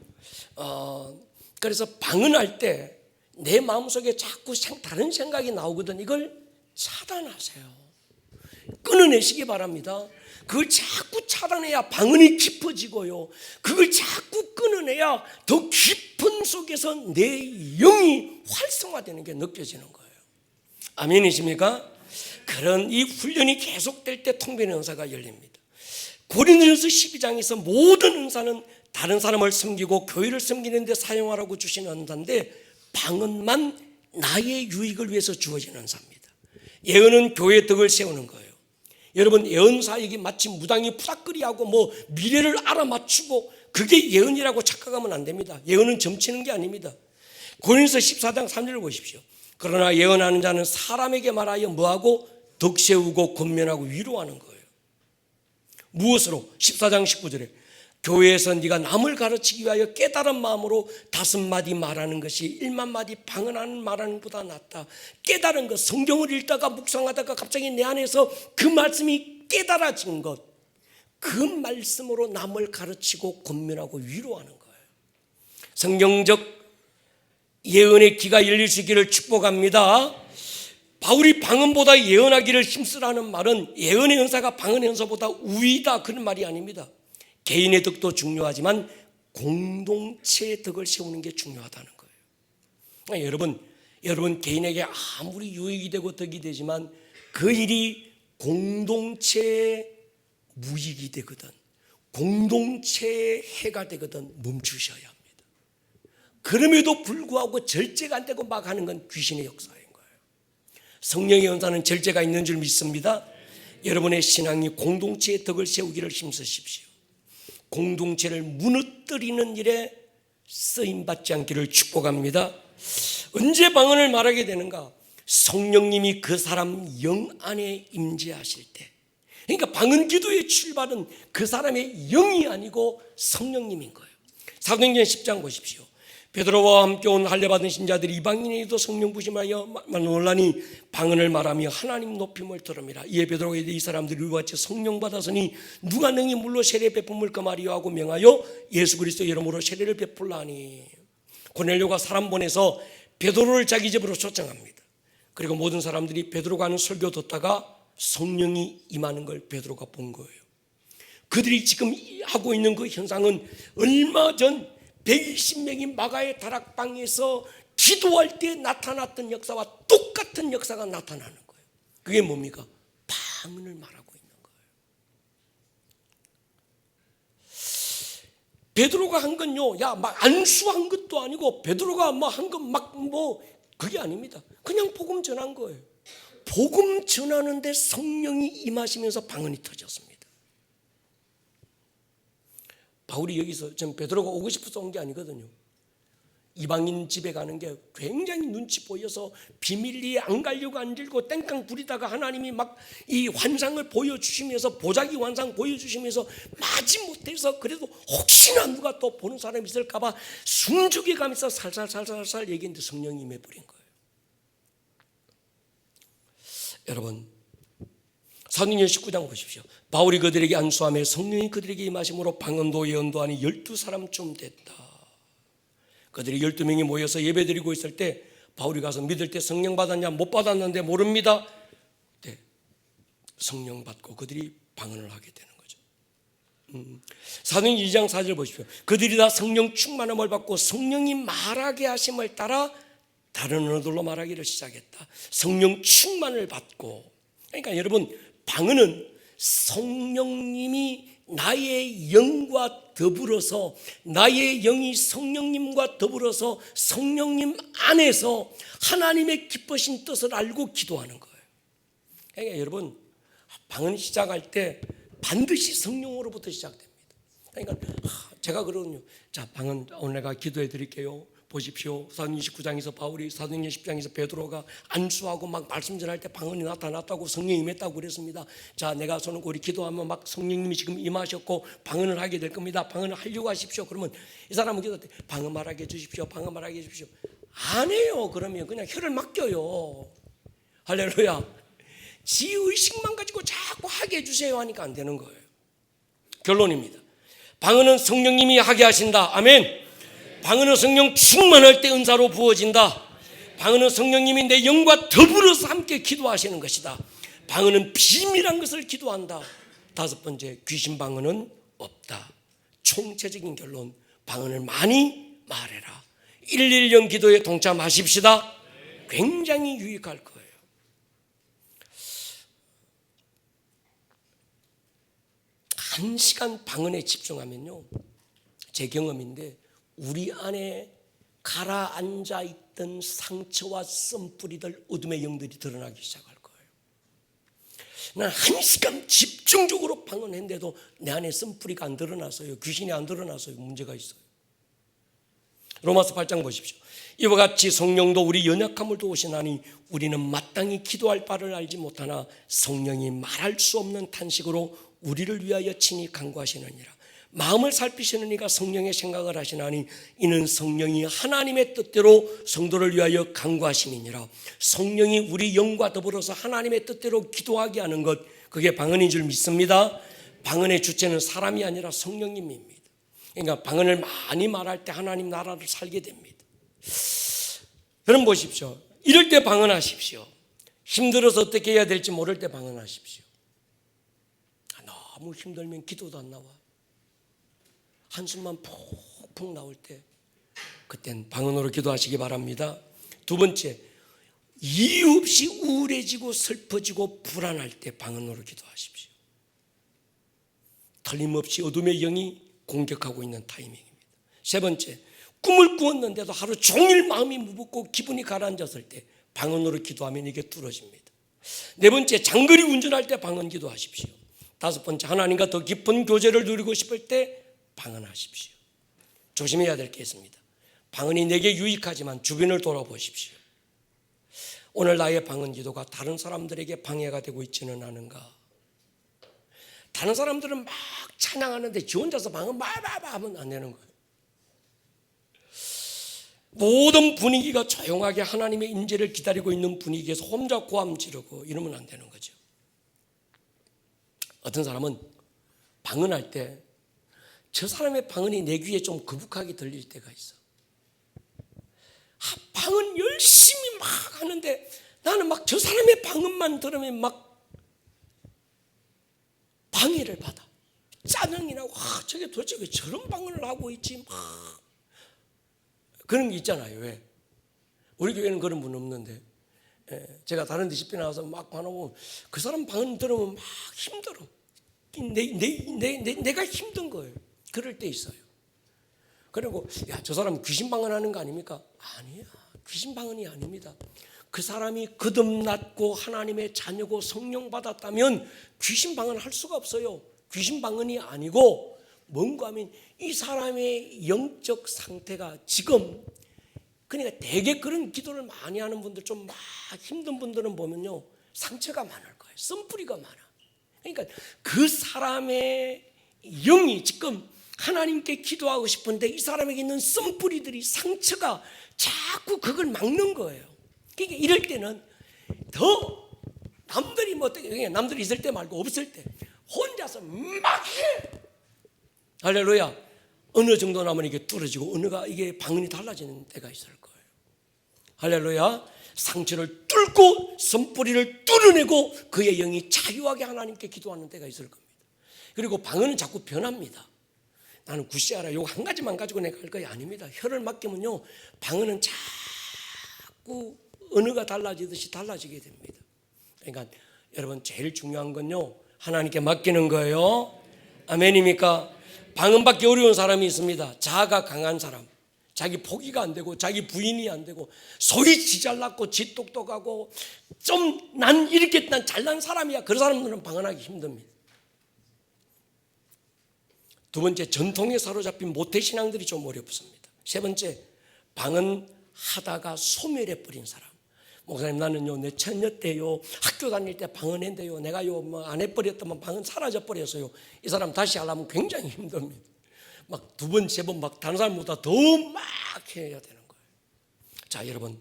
그래서 방언할 때 내 마음속에 자꾸 다른 생각이 나오거든. 이걸 차단하세요. 끊어내시기 바랍니다. 그걸 자꾸 차단해야 방언이 깊어지고요. 그걸 자꾸 끊어내야 더 깊은 속에서 내 영이 활성화되는 게 느껴지는 거예요. 아멘이십니까? 그런 이 훈련이 계속될 때 통변의 은사가 열립니다. 고린도전서 12장에서 모든 은사는 다른 사람을 섬기고 교회를 섬기는 데 사용하라고 주신 은사인데 방언만 나의 유익을 위해서 주어진 은사입니다. 예언은 교회의 덕을 세우는 거예요. 여러분 예언 사역이 마치 무당이 푸닥거리하고 뭐 미래를 알아맞추고 그게 예언이라고 착각하면 안 됩니다. 예언은 점치는 게 아닙니다. 고린도서 14장 3절을 보십시오. 그러나 예언하는 자는 사람에게 말하여 뭐하고 덕 세우고 권면하고 위로하는 거예요. 무엇으로? 14장 19절에 교회에서 네가 남을 가르치기 위하여 깨달은 마음으로 5마디 말하는 것이 1만마디 방언하는 말하는 것보다 낫다. 깨달은 것, 성경을 읽다가 묵상하다가 갑자기 내 안에서 그 말씀이 깨달아진 것, 그 말씀으로 남을 가르치고 권면하고 위로하는 거예요. 성경적 예언의 귀가 열릴 수 있기를 축복합니다. 바울이 방언보다 예언하기를 힘쓰라는 말은 예언의 은사가 방언의 은사보다 우위다 그런 말이 아닙니다. 개인의 덕도 중요하지만 공동체의 덕을 세우는 게 중요하다는 거예요. 여러분 개인에게 아무리 유익이 되고 덕이 되지만 그 일이 공동체의 무익이 되거든, 공동체의 해가 되거든 멈추셔야 합니다. 그럼에도 불구하고 절제가 안 되고 막 하는 건 귀신의 역사인 거예요. 성령의 은사는 절제가 있는 줄 믿습니다. 여러분의 신앙이 공동체의 덕을 세우기를 힘쓰십시오. 공동체를 무너뜨리는 일에 쓰임받지 않기를 축복합니다. 언제 방언을 말하게 되는가? 성령님이 그 사람 영 안에 임재하실 때. 그러니까 방언 기도의 출발은 그 사람의 영이 아니고 성령님인 거예요. 사도행전 10장 보십시오. 베드로와 함께 온 할례받은 신자들이 이방인에게도 성령 부심하여 논란이 방언을 말하며 하나님 높임을 들음이라. 이에 베드로가 이 사람들이 우리와 같이 성령 받았으니 누가 능히 물로 세례 베품을 금하리요 하고 명하여 예수 그리스도 이름으로 세례를 베풀라니. 고넬료가 사람 보내서 베드로를 자기 집으로 초청합니다. 그리고 모든 사람들이 베드로가 하는 설교 듣다가 성령이 임하는 걸 베드로가 본 거예요. 그들이 지금 하고 있는 그 현상은 얼마 전 120명이 마가의 다락방에서 기도할 때 나타났던 역사와 똑같은 역사가 나타나는 거예요. 그게 뭡니까? 방언을 말하고 있는 거예요. 베드로가 한 건요, 막 안수한 것도 아니고 베드로가 뭐 한 건 막 그게 아닙니다. 그냥 복음 전한 거예요. 복음 전하는데 성령이 임하시면서 방언이 터졌습니다. 바울이 여기서 전 베드로가 오고 싶어서 온 게 아니거든요. 이방인 집에 가는 게 굉장히 눈치 보여서 비밀리에 안 가려고 안 들고 땡깡 부리다가 하나님이 막 이 환상을 보여주시면서 보자기 환상 보여주시면서 마지못해서 그래도 혹시나 누가 또 보는 사람이 있을까 봐 숨죽여 가면서 살살 얘기했는데 성령이 임해버린 거예요. 여러분, 사도행전 19장 보십시오. 바울이 그들에게 안수하며 성령이 그들에게 임하심으로 방언도 예언도 하니 12사람쯤 됐다. 그들이 12명이 모여서 예배드리고 있을 때 바울이 가서 믿을 때 성령 받았냐? 못 받았는데 모릅니다. 네, 성령 받고 그들이 방언을 하게 되는 거죠. 사도행전 2장 4절 보십시오. 그들이 다 성령 충만함을 받고 성령이 말하게 하심을 따라 다른 언어들로 말하기를 시작했다. 성령 충만을 받고, 그러니까 여러분, 방언은 성령님이 나의 영과 더불어서, 나의 영이 성령님과 더불어서 성령님 안에서 하나님의 기쁘신 뜻을 알고 기도하는 거예요. 그러니까 여러분, 방언 시작할 때 반드시 성령으로부터 시작됩니다. 그러니까 제가 그러거든요. 자, 방언 오늘 내가 기도해 드릴게요. 보십시오. 사도행전 29장에서 바울이, 사도행전 10장에서 베드로가 안수하고 막 말씀 전할 때 방언이 나타났다고, 성령이 임했다고 그랬습니다. 자, 내가 손을 우리 기도하면 막 성령님이 지금 임하셨고 방언을 하게 될 겁니다. 방언을 하려고 하십시오. 그러면 이 사람은 기도할 때 방언 말하게 해주십시오. 방언 말하게 해주십시오. 안 해요. 그러면 그냥 혀를 맡겨요. 할렐루야. 지 의식만 가지고 자꾸 하게 해주세요 하니까 안 되는 거예요. 결론입니다. 방언은 성령님이 하게 하신다. 아멘. 방언은 성령 충만할 때 은사로 부어진다. 방언은 성령님이 내 영과 더불어서 함께 기도하시는 것이다. 방언은 비밀한 것을 기도한다. 다섯 번째, 귀신 방언은 없다. 총체적인 결론, 방언을 많이 말해라. 110 기도에 동참하십시다. 굉장히 유익할 거예요. 한 시간 방언에 집중하면요, 제 경험인데 우리 안에 가라앉아 있던 상처와 썸뿌리들, 어둠의 영들이 드러나기 시작할 거예요. 난 한 시간 집중적으로 방언했는데도 내 안에 썸뿌리가 안 드러났어요. 귀신이 안 드러났어요. 문제가 있어요. 로마서 8장 보십시오. 이와 같이 성령도 우리 연약함을 도우시나니 우리는 마땅히 기도할 바를 알지 못하나 성령이 말할 수 없는 탄식으로 우리를 위하여 친히 간구하시느니라. 마음을 살피시는 이가 성령의 생각을 하시나니 이는 성령이 하나님의 뜻대로 성도를 위하여 간구하심이니라. 성령이 우리 영과 더불어서 하나님의 뜻대로 기도하게 하는 것, 그게 방언인 줄 믿습니다. 방언의 주체는 사람이 아니라 성령님입니다. 그러니까 방언을 많이 말할 때 하나님 나라를 살게 됩니다. 여러분 보십시오. 이럴 때 방언하십시오. 힘들어서 어떻게 해야 될지 모를 때 방언하십시오. 너무 힘들면 기도도 안 나와. 한숨만 푹푹 나올 때 그땐 방언으로 기도하시기 바랍니다. 두 번째, 이유 없이 우울해지고 슬퍼지고 불안할 때 방언으로 기도하십시오. 틀림없이 어둠의 영이 공격하고 있는 타이밍입니다. 세 번째, 꿈을 꾸었는데도 하루 종일 마음이 무겁고 기분이 가라앉았을 때 방언으로 기도하면 이게 뚫어집니다. 네 번째, 장거리 운전할 때 방언 기도하십시오. 다섯 번째, 하나님과 더 깊은 교제를 누리고 싶을 때 방언하십시오. 조심해야 될 게 있습니다. 방언이 내게 유익하지만 주변을 돌아보십시오. 오늘 나의 방언 기도가 다른 사람들에게 방해가 되고 있지는 않은가? 다른 사람들은 막 찬양하는데 지 혼자서 방언 말바바 하면 안 되는 거예요. 모든 분위기가 조용하게 하나님의 임재를 기다리고 있는 분위기에서 혼자 고함 지르고 이러면 안 되는 거죠. 어떤 사람은 방언할 때 저 사람의 방언이 내 귀에 좀 거북하게 들릴 때가 있어. 방언 열심히 막 하는데 나는 막 저 사람의 방언만 들으면 막 방해를 받아. 짜증이 나고, 저게 도대체 왜 저런 방언을 하고 있지? 막 그런 게 있잖아요. 왜? 우리 교회는 그런 분 없는데, 제가 다른 데 집회 나가서 막 방언하고 그 사람 방언 들으면 막 힘들어. 내가 힘든 거예요. 그럴 때 있어요. 그리고 야, 저 사람 귀신 방언하는 거 아닙니까? 아니야, 귀신 방언이 아닙니다. 그 사람이 거듭났고 하나님의 자녀고 성령 받았다면 귀신 방언 할 수가 없어요. 귀신 방언이 아니고 뭔가 하면 이 사람의 영적 상태가 지금, 그러니까 되게 그런 기도를 많이 하는 분들, 좀 막 힘든 분들은 보면요, 상처가 많을 거예요. 쓴뿌리가 많아. 그러니까 그 사람의 영이 지금 하나님께 기도하고 싶은데 이 사람에게 있는 쓴뿌리들이, 상처가 자꾸 그걸 막는 거예요. 그러니까 이럴 때는 더 남들이 뭐 어떻게, 남들이 있을 때 말고 없을 때 혼자서 막 해. 할렐루야. 어느 정도 나면 이게 뚫어지고 이게 방언이 달라지는 때가 있을 거예요. 할렐루야. 상처를 뚫고 선뿌리를 뚫어내고 그의 영이 자유하게 하나님께 기도하는 때가 있을 겁니다. 그리고 방언은 자꾸 변합니다. 나는 굿시아라 요거 한 가지만 가지고 내가 할 거야. 아닙니다. 혀를 맡기면요, 방언은 자꾸 언어가 달라지듯이 달라지게 됩니다. 그러니까 여러분, 제일 중요한 건요, 하나님께 맡기는 거예요. 아멘입니까? 방언 받기 어려운 사람이 있습니다. 자아가 강한 사람, 자기 포기가 안 되고 자기 부인이 안 되고 소위 지 잘났고 지 똑똑하고 좀 난 이렇게 난 잘난 사람이야. 그런 사람들은 방언하기 힘듭니다. 두 번째, 전통에 사로잡힌 모태신앙들이 좀 어렵습니다. 세 번째, 방언하다가 소멸해 버린 사람. 목사님, 나는요 내 처녀 때요 학교 다닐 때 방언했는데요 내가요 뭐 안 해버렸더만 방언 사라져 버렸어요. 이 사람 다시 하려면 굉장히 힘듭니다. 막 두 번, 세 번 막 다른 사람보다 더 막 해야 되는 거예요. 자, 여러분,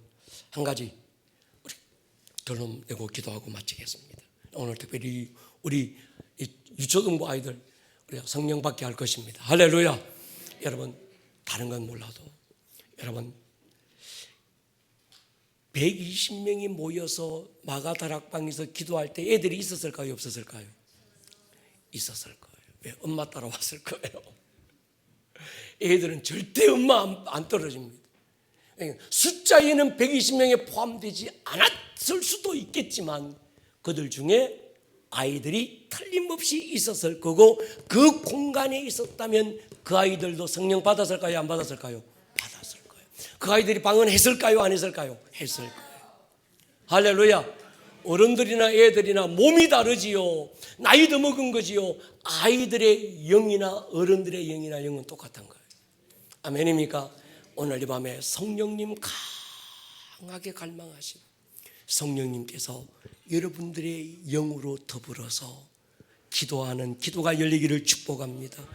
한 가지 우리 결론 내고 기도하고 마치겠습니다. 오늘 특별히 우리 유초등부 아이들 우리가 성령 받게 할 것입니다. 할렐루야. 여러분, 다른 건 몰라도 여러분 120명이 모여서 마가다락방에서 기도할 때 애들이 있었을까요? 없었을까요? 있었을 거예요. 왜? 엄마 따라왔을 거예요. 애들은 절대 엄마 안 떨어집니다. 숫자에는 120명에 포함되지 않았을 수도 있겠지만 그들 중에 아이들이 틀림없이 있었을 거고, 그 공간에 있었다면 그 아이들도 성령 받았을까요? 안 받았을까요? 받았을 거예요. 그 아이들이 방언했을까요? 안 했을까요? 했을 거예요. 할렐루야. 어른들이나 애들이나 몸이 다르지요. 나이도 먹은 거지요. 아이들의 영이나 어른들의 영이나 영은 똑같은 거예요. 아멘입니까? 오늘 이 밤에 성령님 강하게 갈망하시고 성령님께서 여러분들의 영으로 더불어서 기도하는 기도가 열리기를 축복합니다.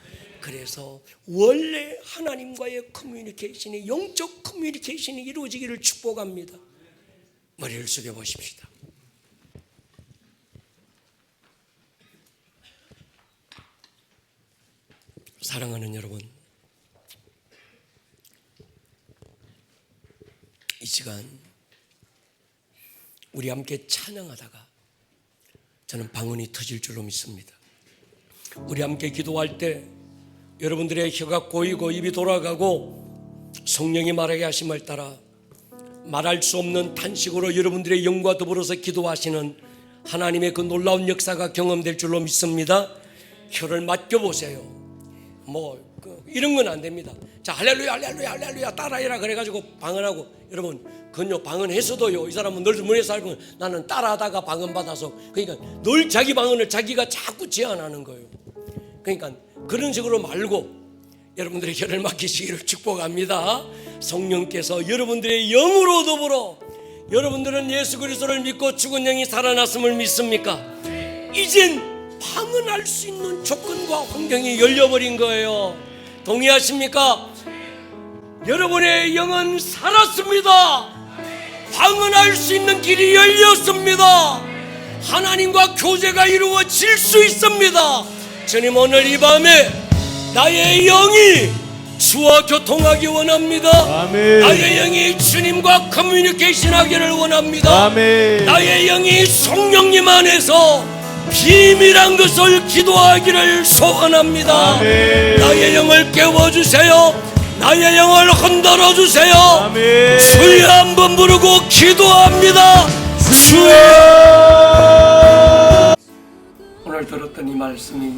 그래서 원래 하나님과의 커뮤니케이션이, 영적 커뮤니케이션이 이루어지기를 축복합니다. 머리를 숙여 보십시다. 사랑하는 여러분, 이 시간 우리 함께 찬양하다가 저는 방언이 터질 줄로 믿습니다. 우리 함께 기도할 때 여러분들의 혀가 꼬이고 입이 돌아가고 성령이 말하게 하심을 따라 말할 수 없는 탄식으로 여러분들의 영과 더불어서 기도하시는 하나님의 그 놀라운 역사가 경험될 줄로 믿습니다. 혀를 맡겨보세요. 이런 건 안 됩니다. 자, 할렐루야 할렐루야 할렐루야 따라해라 그래가지고 방언하고, 여러분 그건요 방언했어도요 이 사람은 늘 문에 살고 나는 따라하다가 방언 받아서, 그러니까 늘 자기 방언을 자기가 자꾸 제안하는 거예요. 그러니까 그런 식으로 말고 여러분들의 혀를 맡기시기를 축복합니다. 성령께서 여러분들의 영으로 더불어, 여러분들은 예수 그리스도를 믿고 죽은 영이 살아났음을 믿습니까? 이젠 방언할 수 있는 조건과 환경이 열려버린 거예요. 동의하십니까? 여러분의 영은 살았습니다. 방언할 수 있는 길이 열렸습니다. 하나님과 교제가 이루어질 수 있습니다. 주님, 오늘 이 밤에 나의 영이 주와 교통하기 원합니다. 아멘. 나의 영이 주님과 커뮤니케이션 하기를 원합니다. 아멘. 나의 영이 성령님 안에서 비밀한 것을 기도하기를 소원합니다. 아멘. 나의 영을 깨워주세요. 나의 영을 흔들어 주세요. 아멘. 주여 한번 부르고 기도합니다. 주여. 오늘 들었던 이 말씀이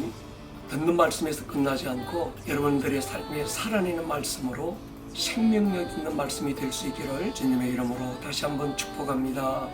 듣는 말씀에서 끝나지 않고 여러분들의 삶에 살아내는 말씀으로 생명력 있는 말씀이 될 수 있기를 주님의 이름으로 다시 한번 축복합니다.